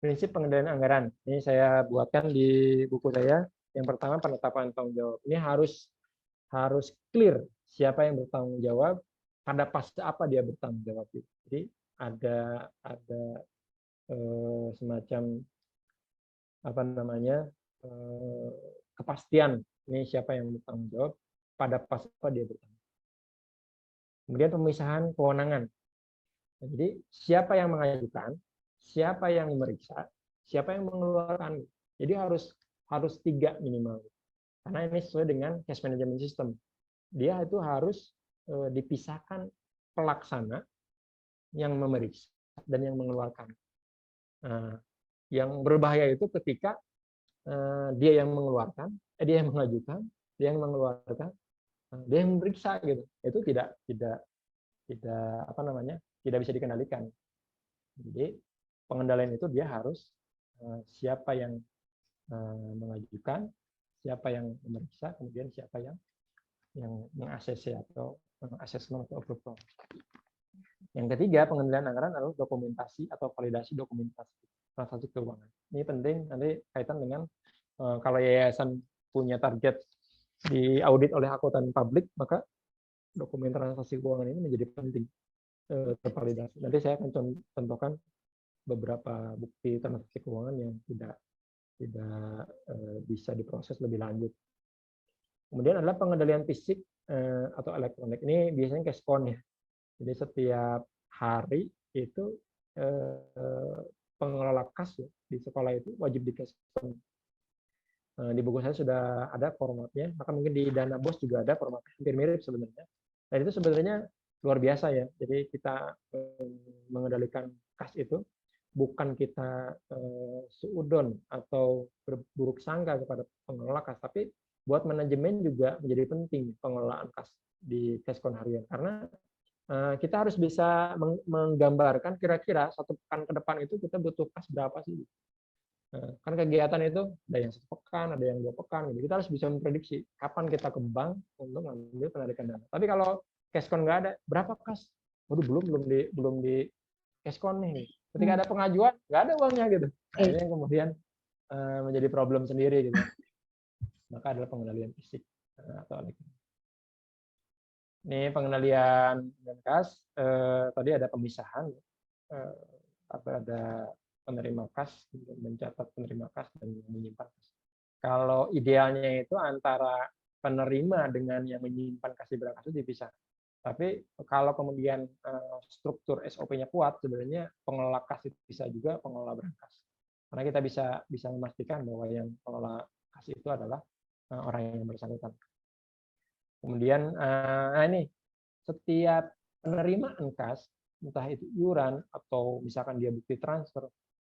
prinsip pengendalian anggaran. Ini saya buatkan di buku saya. Yang pertama penetapan tanggung jawab. Ini harus clear siapa yang bertanggung jawab, pada fase apa dia bertanggung jawab. Jadi ada semacam apa namanya, kepastian ini siapa yang bertanggung jawab, pada fase apa dia bertanggung jawab. Kemudian pemisahan kewenangan. Jadi siapa yang mengajukan, siapa yang memeriksa, siapa yang mengeluarkan. Jadi harus 3 minimal. Karena ini sesuai dengan cash management system. Dia itu harus dipisahkan pelaksana yang memeriksa dan yang mengeluarkan. Yang berbahaya itu ketika dia yang mengeluarkan, dia yang mengajukan, dia yang mengeluarkan, dia yang memeriksa gitu. Itu tidak apa namanya, tidak bisa dikendalikan. Jadi pengendalian itu dia harus siapa yang mengajukan, siapa yang memeriksa, kemudian siapa yang meng-ACC atau assessment atau approval. Yang ketiga, pengendalian anggaran adalah dokumentasi atau validasi dokumentasi transaksi keuangan. Ini penting, nanti kaitan dengan kalau yayasan punya target di audit oleh akuntan publik, maka dokumen transaksi keuangan ini menjadi penting tervalidasi. Nanti saya akan contohkan beberapa bukti transaksi keuangan yang tidak bisa diproses lebih lanjut. Kemudian adalah pengendalian fisik atau elektronik. Ini biasanya cashcon ya. Jadi setiap hari itu pengelola kas ya, di sekolah itu wajib di cashcon. Di buku saya sudah ada formatnya, maka mungkin di Dana Bos juga ada formatnya, hampir mirip sebenarnya. Dan itu sebenarnya luar biasa ya. Jadi kita mengendalikan kas itu bukan kita seudon atau berburuk sangka kepada pengelola kas, tapi buat manajemen juga menjadi penting pengelolaan kas di cashcon harian, karena kita harus bisa menggambarkan kira-kira 1 pekan ke depan itu kita butuh kas berapa sih. Kan kegiatan itu ada yang 1 pekan, ada yang 2 pekan, gitu. Kita harus bisa memprediksi kapan kita ke bank untuk mengambil penarikan dana. Tapi kalau cashcon nggak ada, berapa kas? Waduh, belum di cashcon nih. Ketika ada pengajuan, nggak ada uangnya gitu. Nah, ini yang kemudian menjadi problem sendiri gitu. Maka adalah pengendalian fisik atau elektronik. Ini pengendalian kas. Tadi ada pemisahan, ada penerima kas, mencatat penerima kas dan menyimpan kas. Kalau idealnya itu antara penerima dengan yang menyimpan kas di berangkas itu dipisah. Tapi kalau kemudian struktur SOP-nya kuat, sebenarnya pengelola kas itu bisa juga pengelola berangkas. Karena kita bisa memastikan bahwa yang pengelola kas itu adalah orang yang bersangkutan. Kemudian ini setiap penerimaan kas, entah itu iuran atau misalkan dia bukti transfer,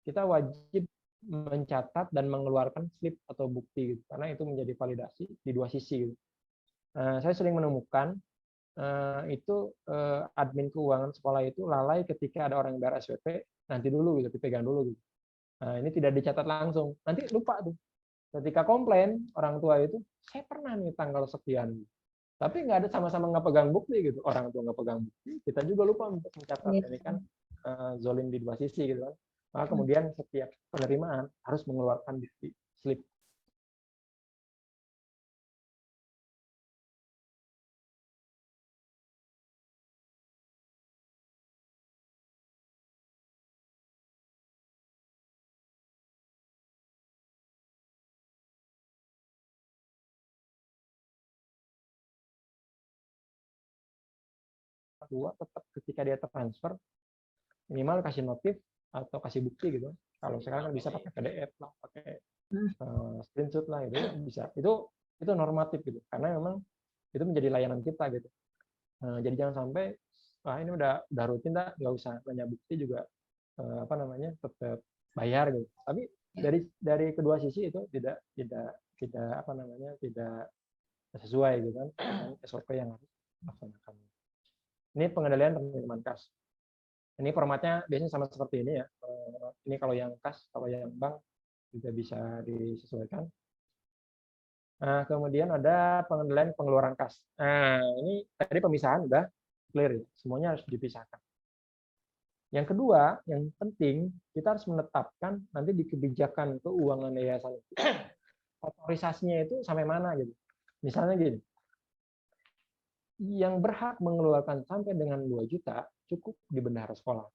kita wajib mencatat dan mengeluarkan slip atau bukti gitu, karena itu menjadi validasi di 2 sisi gitu. Saya sering menemukan itu admin keuangan sekolah itu lalai ketika ada orang yang bayar SPP, nanti dulu gitu, dipegang dulu gitu. Nah, ini tidak dicatat langsung, nanti lupa tuh. ketika komplain orang tua itu, saya pernah nih tanggal sekian, tapi nggak ada sama-sama nggak pegang bukti gitu, orang tua nggak pegang bukti, kita juga lupa untuk mencatat. Ini kan zolim di dua sisi gitu kan. Maka kemudian setiap penerimaan harus mengeluarkan bukti slip. Dua, tetap ketika dia transfer minimal kasih notif atau kasih bukti gitu. Kalau sekarang kan bisa pakai PDF lah, pakai screenshot lah, itu bisa. Itu normatif gitu, karena memang itu menjadi layanan kita gitu. Jadi jangan sampai ini udah rutin, nggak usah nanya bukti juga tetap bayar gitu. Tapi dari kedua sisi itu tidak sesuai gitu kan dengan SOP yang harus dilaksanakan. Ini pengendalian penerimaan kas. Ini formatnya biasanya sama seperti ini ya. Ini kalau yang kas, kalau yang bank juga bisa disesuaikan. Nah, kemudian ada pengendalian pengeluaran kas. Nah, ini tadi pemisahan udah clear ya. Semuanya harus dipisahkan. Yang kedua, yang penting, kita harus menetapkan nanti di kebijakan keuangan yayasan itu, otorisasinya itu sampai mana gitu. Misalnya gini, yang berhak mengeluarkan sampai dengan 2 juta cukup di bendahara sekolah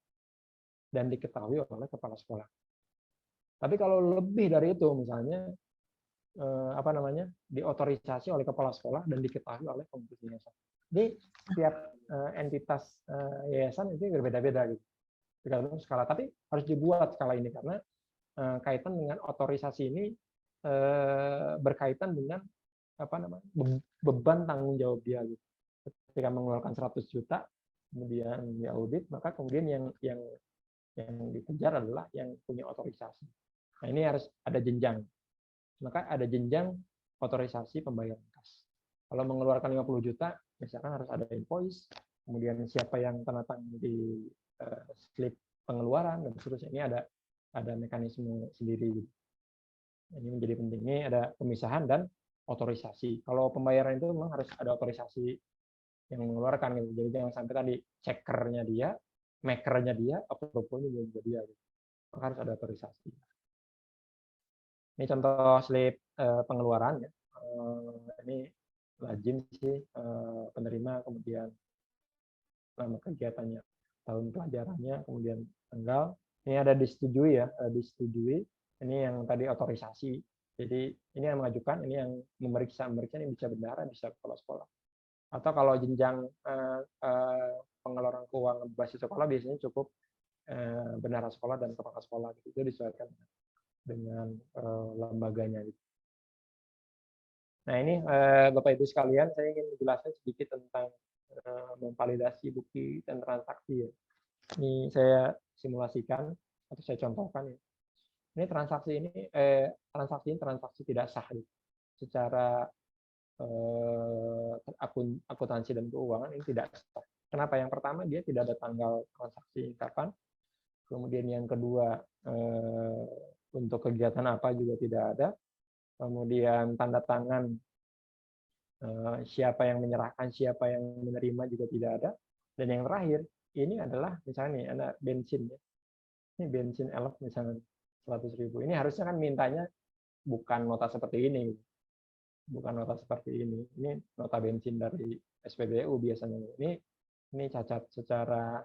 dan diketahui oleh kepala sekolah. Tapi kalau lebih dari itu, misalnya diotorisasi oleh kepala sekolah dan diketahui oleh pengurus yayasan. Jadi setiap entitas yayasan itu berbeda-beda gitu, tergantung skala. Tapi harus dibuat skala ini karena kaitan dengan otorisasi ini berkaitan dengan beban tanggung jawab dia gitu. Ketika mengeluarkan 100 juta kemudian diaudit, maka kemudian yang dikejar adalah yang punya otorisasi. Nah, ini harus ada jenjang. Maka ada jenjang otorisasi pembayaran kas. Kalau mengeluarkan 50 juta, misalkan harus ada invoice, kemudian siapa yang tanda tangan di slip pengeluaran dan seterusnya. Ini ada mekanisme sendiri. Ini menjadi penting. Ini ada pemisahan dan otorisasi. Kalau pembayaran itu memang harus ada otorisasi yang mengeluarkan gitu. Jadi jangan sampai tadi checkernya dia, makernya dia, approval-nya juga dia gitu. Maka harus ada otorisasi. Ini contoh slip pengeluaran ya. Ini lazim sih penerima, kemudian nama kegiatannya, tahun pelajarannya, kemudian tanggal. Ini ada disetujui ya, disetujui. Ini yang tadi otorisasi. Jadi ini yang mengajukan, ini yang memeriksa ini bisa bendahara, bisa kepala sekolah. Atau kalau jenjang pengeluaran keuangan berbasis sekolah biasanya cukup bendahara sekolah dan kepala sekolah. Itu disesuaikan dengan lembaganya. Nah ini Bapak Ibu sekalian, saya ingin menjelaskan sedikit tentang memvalidasi bukti dan transaksi. Ya. Ini saya simulasikan atau saya contohkan. Ya. Ini transaksi tidak sah ya. Secara akuntansi dan keuangan ini tidak sah. Kenapa? Yang pertama dia tidak ada tanggal transaksi kapan. Kemudian yang kedua untuk kegiatan apa juga tidak ada. Kemudian tanda tangan siapa yang menyerahkan, siapa yang menerima juga tidak ada. Dan yang terakhir, ini adalah misalnya nih, ada bensin ya. Ini bensin elf misalnya 100.000. Ini harusnya kan mintanya bukan nota seperti ini. Bukan nota seperti ini. Ini nota bensin dari SPBU biasanya. Ini cacat secara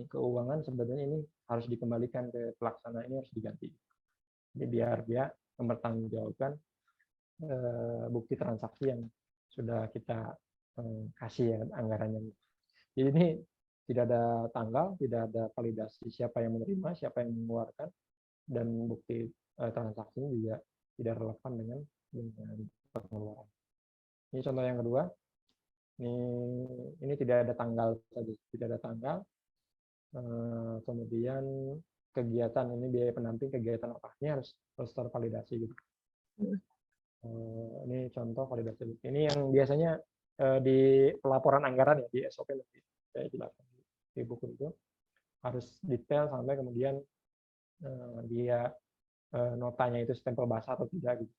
keuangan, sebetulnya ini harus dikembalikan ke pelaksana, ini harus diganti. Jadi biar dia mempertanggungjawabkan bukti transaksi yang sudah kita kasih ya anggarannya. Jadi ini tidak ada tanggal, tidak ada validasi siapa yang menerima, siapa yang mengeluarkan, dan bukti transaksinya juga tidak relevan dengan pengeluaran. Ini contoh yang kedua. Ini tidak ada tanggal saja, tidak ada tanggal. Kemudian kegiatan ini biaya pendamping kegiatan apa? Ini harus tervalidasi gitu. Ini contoh validasi bukti. Ini yang biasanya di pelaporan anggaran ya, di SOP lebih saya jelaskan di buku itu harus detail sampai kemudian dia notanya itu stempel basah atau tidak gitu.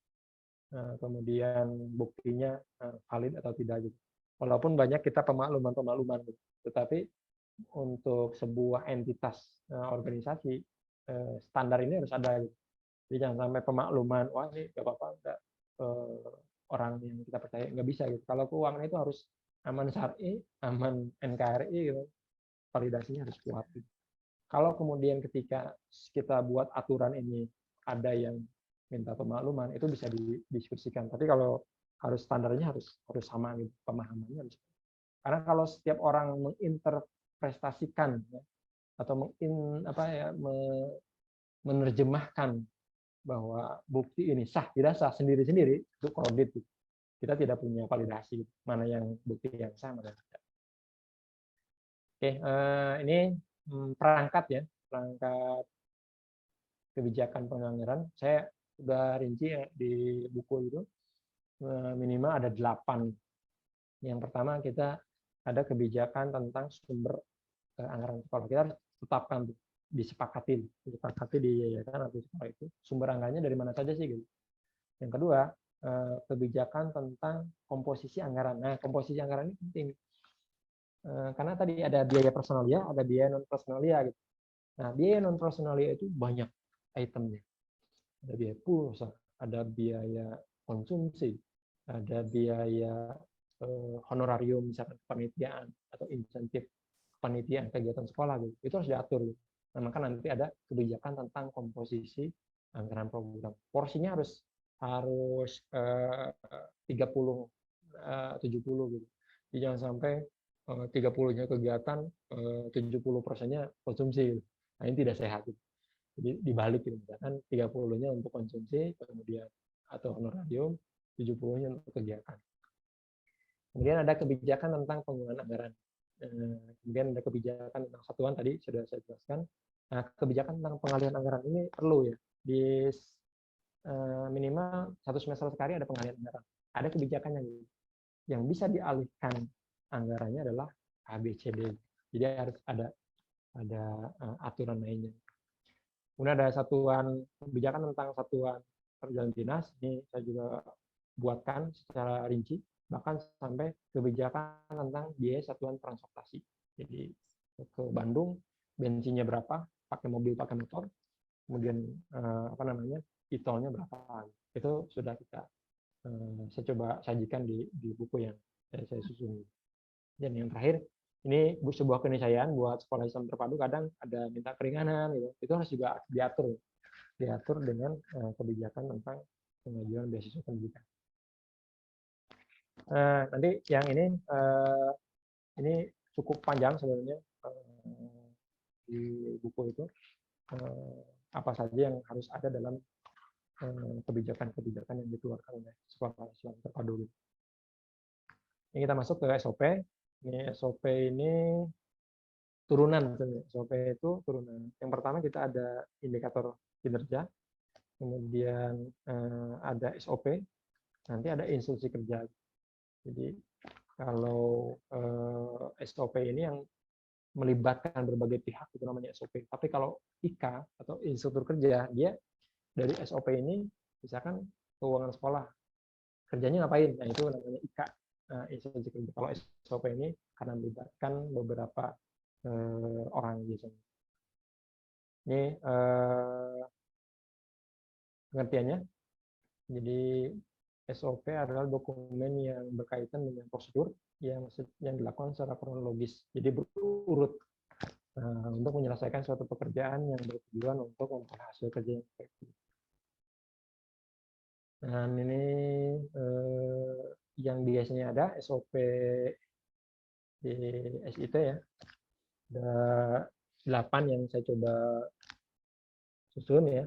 kemudian buktinya valid atau tidak gitu. Walaupun banyak kita pemakluman gitu. Tetapi untuk sebuah entitas organisasi standar ini harus ada gitu. Jadi jangan sampai pemakluman, wah ini nggak apa-apa, nggak orang yang kita percaya nggak bisa gitu. Kalau keuangan itu harus aman syar'i, aman NKRI gitu. Validasinya harus kuat gitu. Kalau kemudian ketika kita buat aturan ini ada yang minta pemakluman, itu bisa didiskusikan. Tapi kalau harus standarnya harus sama gitu, pemahamannya harus. Karena kalau setiap orang menginterpretasikan ya, atau menerjemahkan bahwa bukti ini sah tidak sah sendiri-sendiri, itu kredit. Kita tidak punya validasi mana yang bukti yang sah, mana yang tidak. Oke, ini perangkat ya, perangkat kebijakan penganggaran. Saya sudah rinci ya, di buku itu minimal ada 8. Yang pertama kita ada kebijakan tentang sumber anggaran sekolah. Kita harus tetapkan, disepakati di yayasan atau sekolah itu sumber anggarannya dari mana saja sih gitu. Yang kedua, kebijakan tentang komposisi anggaran. Nah, komposisi anggaran ini penting. Karena tadi ada biaya personalia, ada biaya non personalia gitu. Nah, biaya non personalia itu banyak itemnya. Ada biaya pulsa, ada biaya konsumsi, ada biaya honorarium misalkan kepanitiaan atau insentif kepanitiaan kegiatan sekolah gitu. Itu harus diatur gitu. Nah, maka nanti ada kebijakan tentang komposisi anggaran program. Porsinya harus 30 70 gitu. Jadi jangan sampai 30-nya kegiatan, 70%-nya konsumsi. Nah, ini tidak sehat. Jadi dibalik gitu, misalkan 30-nya untuk konsumsi, kemudian atau honorarium, 70-nya untuk kegiatan. Kemudian ada kebijakan tentang penggunaan anggaran. Kemudian ada kebijakan tentang satuan tadi sudah saya jelaskan. Nah, kebijakan tentang pengalihan anggaran ini perlu ya. Di minimal 1 semester sekali ada pengalihan anggaran. Ada kebijakan yang bisa dialihkan anggarannya adalah ABCD. Jadi harus ada aturan mainnya. Kemudian ada satuan kebijakan tentang satuan perjalanan dinas. Ini saya juga buatkan secara rinci, bahkan sampai kebijakan tentang biaya satuan transportasi. Jadi ke Bandung bensinnya berapa, pakai mobil, pakai motor, kemudian e-tolnya berapa. Itu sudah saya coba sajikan di buku yang saya susun. Dan yang terakhir, ini sebuah keniscayaan buat sekolah Islam terpadu, kadang ada minta keringanan gitu. Itu harus juga diatur dengan kebijakan tentang pengajuan beasiswa pendidikan. Nanti yang ini cukup panjang sebenarnya di buku itu, apa saja yang harus ada dalam kebijakan-kebijakan yang dikeluarkan oleh sekolah Islam terpadu. Ini kita masuk ke SOP. Ini SOP ini turunan. SOP itu turunan. Yang pertama kita ada indikator kinerja, kemudian ada SOP, nanti ada instruksi kerja. Jadi kalau SOP ini yang melibatkan berbagai pihak itu namanya SOP. Tapi kalau IK atau instruktur kerja, dia dari SOP ini misalkan keuangan sekolah, kerjanya ngapain? Nah, itu namanya IK, instruksi kerja. Kalau SOP ini karena melibatkan beberapa orang biasanya. Ini pengertiannya. Jadi SOP adalah dokumen yang berkaitan dengan prosedur yang dilakukan secara kronologis. Jadi berurut untuk menyelesaikan suatu pekerjaan yang bertujuan untuk memperoleh hasil kerja yang efektif. Dan ini yang biasanya ada SOP di SIT ya. Ada 8 yang saya coba susun ya.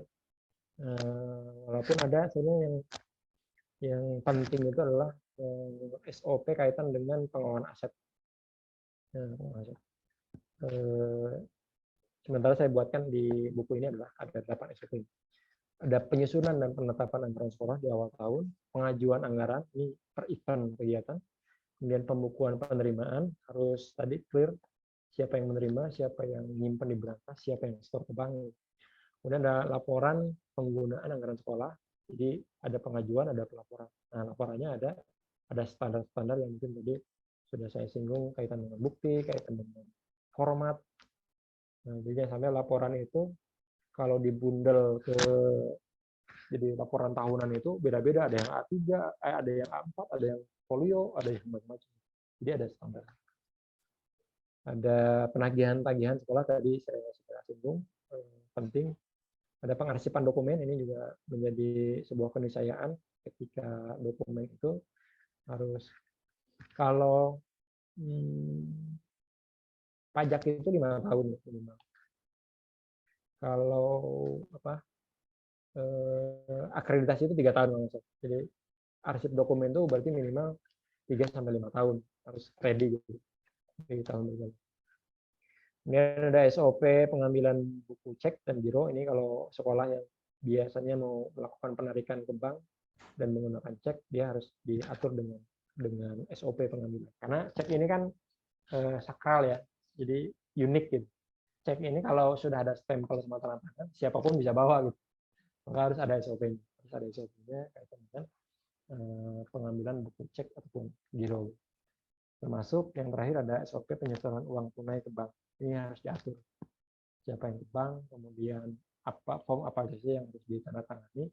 Walaupun ada sebenarnya yang penting itu adalah SOP kaitan dengan pengelolaan aset. Sementara saya buatkan di buku ini adalah ada 8 SOP. Ada penyusunan dan penetapan anggaran sekolah di awal tahun, pengajuan anggaran ini per event kegiatan, kemudian pembukuan penerimaan harus tadi clear siapa yang menerima, siapa yang menyimpan di berangkas, siapa yang store ke bank. Kemudian ada laporan penggunaan anggaran sekolah, Jadi ada pengajuan, ada pelaporan. Nah, laporannya ada standar-standar yang mungkin tadi sudah saya singgung kaitan dengan bukti, kaitan dengan format. Nah, jadi jangan sampai laporan itu kalau dibundel ke jadi laporan tahunan itu beda-beda, ada yang A3, ada yang A4, ada yang folio, ada yang macam-macam. Jadi ada standar. Ada penagihan-tagihan sekolah tadi saya sudah singgung, penting. Ada pengarsipan dokumen, ini juga menjadi sebuah keniscayaan ketika dokumen itu harus, kalau pajak itu 5 tahun minimal. Kalau akreditasi itu 3 tahun. Jadi arsip dokumen itu berarti minimal 3-5 tahun harus ready gitu. 3 tahun berjalan. Kemudian ada SOP pengambilan buku cek dan giro. Ini kalau sekolah yang biasanya mau melakukan penarikan ke bank dan menggunakan cek, dia harus diatur dengan SOP pengambilan. Karena cek ini kan sakral ya, jadi unik gitu. Cek ini kalau sudah ada stempel sama tanda tangan, siapapun bisa bawa gitu. Maka harus ada SOP-nya. Harus ada SOP-nya kaitan dengan pengambilan buku cek ataupun giro. Termasuk yang terakhir ada SOP penyetoraan uang tunai ke bank. Ini harus diatur. Siapa yang ke bank, kemudian form apa saja yang harus ditandatangani,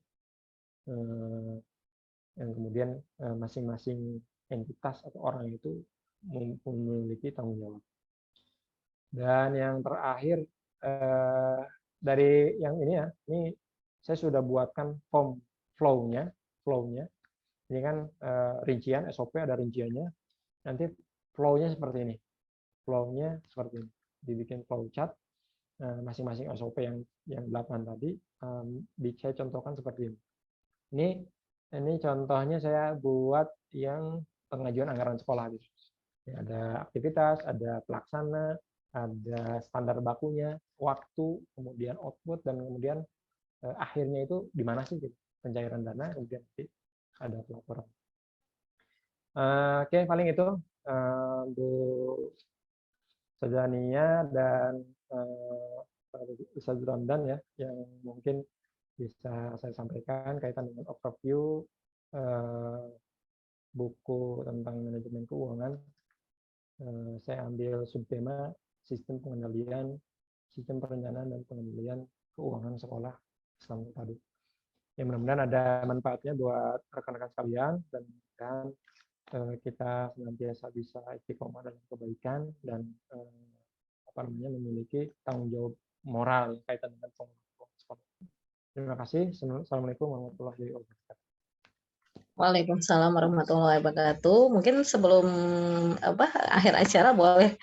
yang kemudian masing-masing entitas atau orang itu memiliki tanggung jawab. Dan yang terakhir dari yang ini ya, ini saya sudah buatkan form flow-nya. Ini kan rincian SOP, ada rinciannya. Nanti flow-nya seperti ini. Flow-nya seperti ini. Dibikin flow chart, masing-masing SOP yang 8 tadi, saya contohkan seperti ini. Ini contohnya saya buat yang pengajuan anggaran sekolah. Ada aktivitas, ada pelaksana, ada standar bakunya, waktu, kemudian output, dan kemudian akhirnya itu di mana sih gitu. Pencairan dana, kemudian ada pelaporan. Oke, paling itu untuk Sajania dan Ustaz Ramdan ya, yang mungkin bisa saya sampaikan kaitan dengan overview buku tentang manajemen keuangan. Saya ambil subtema sistem pengendalian, sistem perencanaan dan pengendalian keuangan sekolah Islam Terpadu. Ya, mudah-mudahan ada manfaatnya buat rekan-rekan sekalian, dan kita senantiasa bisa istiqomah dalam kebaikan dan memiliki tanggung jawab moral kaitan dengan pengelolaan sekolah. Terima kasih. Assalamualaikum warahmatullahi wabarakatuh. Waalaikumsalam warahmatullahi wabarakatuh. Mungkin sebelum akhir acara boleh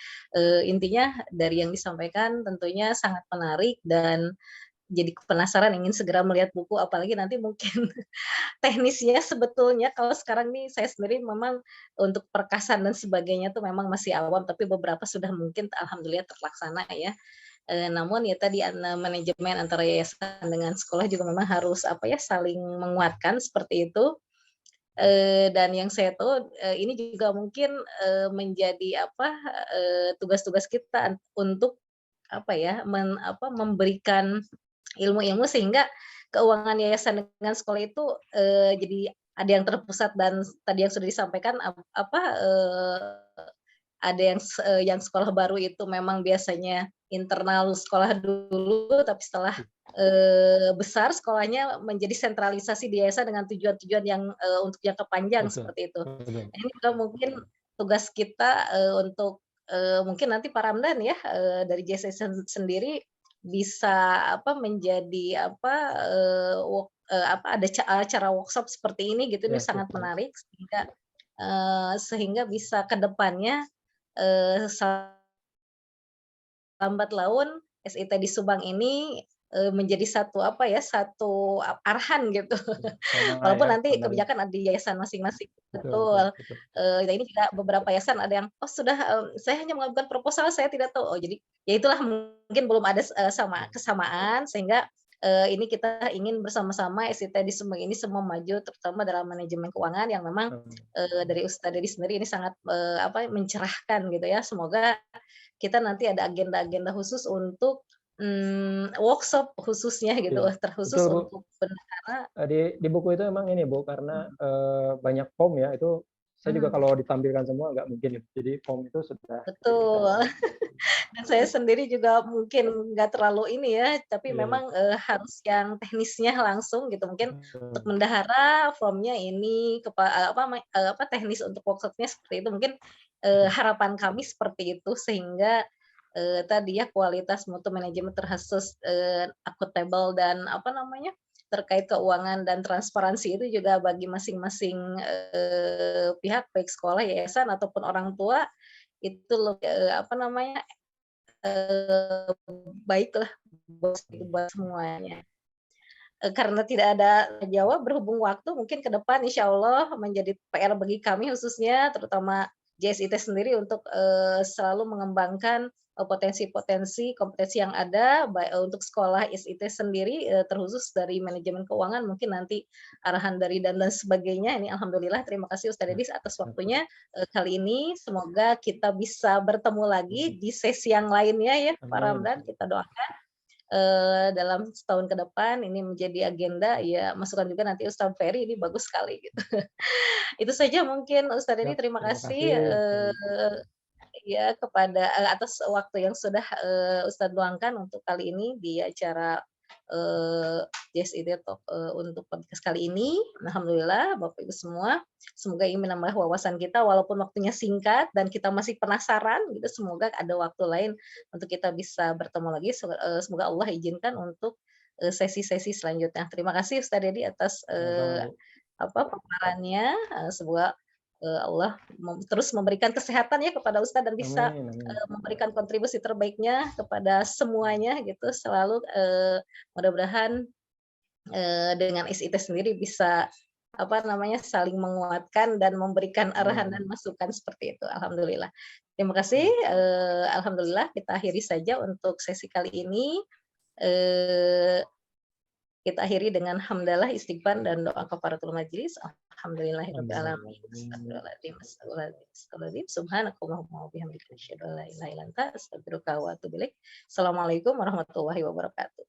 intinya dari yang disampaikan tentunya sangat menarik dan jadi penasaran ingin segera melihat buku, apalagi nanti mungkin teknisnya sebetulnya kalau sekarang nih saya sendiri memang untuk perkasan dan sebagainya tuh memang masih awam, tapi beberapa sudah mungkin alhamdulillah terlaksana ya. Namun ya tadi manajemen antara yayasan dengan sekolah juga memang harus saling menguatkan seperti itu. Dan yang saya tahu ini juga mungkin menjadi tugas-tugas kita untuk memberikan ilmu-ilmu sehingga keuangan yayasan dengan sekolah itu jadi ada yang terpusat, dan tadi yang sudah disampaikan ada yang sekolah baru itu memang biasanya internal sekolah dulu, tapi setelah besar sekolahnya menjadi sentralisasi di yayasan dengan tujuan-tujuan yang untuk jangka panjang. Betul. Seperti itu. Ini juga mungkin tugas kita untuk mungkin nanti Pak Ramdan ya dari JSS sendiri bisa menjadi ada acara workshop seperti ini gitu, ini sangat menarik sehingga bisa ke depannya lambat laun SIT di Subang ini menjadi satu arahan gitu. Walaupun nanti kebijakan ada di yayasan masing-masing. Betul. Ini juga beberapa yayasan ada yang saya hanya mengajukan proposal, saya tidak tahu. Jadi ya itulah mungkin belum ada kesamaan sehingga ini kita ingin bersama-sama SIT di Subang ini semua maju, terutama dalam manajemen keuangan yang memang dari Ustaz Dedi sendiri ini sangat mencerahkan gitu ya. Semoga kita nanti ada agenda-agenda khusus untuk workshop khususnya gitu, Iya, terkhusus betul Bu. untuk bendahara. Di buku itu emang ini Bu, karena banyak form ya, itu saya juga Mhm, kalau ditampilkan semua nggak mungkin. Jadi form itu sudah dijadikan. betul. Dan saya sendiri juga mungkin nggak terlalu ini ya, tapi Iya, memang, harus yang teknisnya langsung gitu. Mungkin untuk betul. bendahara formnya ini, teknis untuk workshop-nya seperti itu. Mungkin, harapan kami seperti itu sehingga, tadi ya kualitas mutu manajemen terkhusus, akuntabel dan terkait keuangan dan transparansi itu juga bagi masing-masing, pihak baik sekolah, yayasan, ataupun orang tua itu baiklah buat semuanya. Karena tidak ada jawab berhubung waktu mungkin ke depan insya Allah menjadi PR bagi kami khususnya terutama JSIT sendiri untuk, selalu mengembangkan, potensi-potensi kompetensi yang ada untuk sekolah SIT sendiri, terkhusus dari manajemen keuangan mungkin nanti arahan dari dan sebagainya. Ini alhamdulillah terima kasih Ustaz Nah, Dedis atas betul. waktunya, kali ini. Semoga kita bisa bertemu lagi di sesi yang lainnya ya Pak Amin. Ramdan, kita doakan dalam setahun ke depan ini menjadi agenda, ya masukan juga nanti Ustaz Ferry ini bagus sekali gitu. Itu saja mungkin Ustaz Dedi, Siap, terima terima kasih, kasih Ustaz. ya kepada atas waktu yang sudah, Ustadz luangkan untuk kali ini di acara, JSID Talk, untuk podcast kali ini. Alhamdulillah Bapak Ibu semua, semoga ini menambah wawasan kita walaupun waktunya singkat dan kita masih penasaran gitu, semoga ada waktu lain untuk kita bisa bertemu lagi, semoga Allah izinkan untuk, sesi-sesi selanjutnya. Terima kasih Ustadz Dedi atas, Sama-sama Bu. paparannya, semoga, Allah terus memberikan kesehatan ya kepada Ustadz dan bisa, Amin, amin. memberikan kontribusi terbaiknya kepada semuanya gitu selalu, mudah-mudahan, dengan SIT sendiri bisa, saling menguatkan dan memberikan Amin, arahan dan amin. masukan seperti itu, alhamdulillah. Terima kasih, Ya, alhamdulillah kita akhiri saja untuk sesi kali ini, eee kita akhiri dengan hamdalah, istighfar, dan doa kafaratul majelis. Alhamdulillahirabbil alamin. alhamdulillah. Astagfirullahaladzim, astagfirullahaladzim, astagfirullahaladzim. Subhanakallahumma wa bihamdika asyhadu an la ilaha illa anta astaghfiruka wa atubu ilaik. Assalamualaikum warahmatullahi wabarakatuh.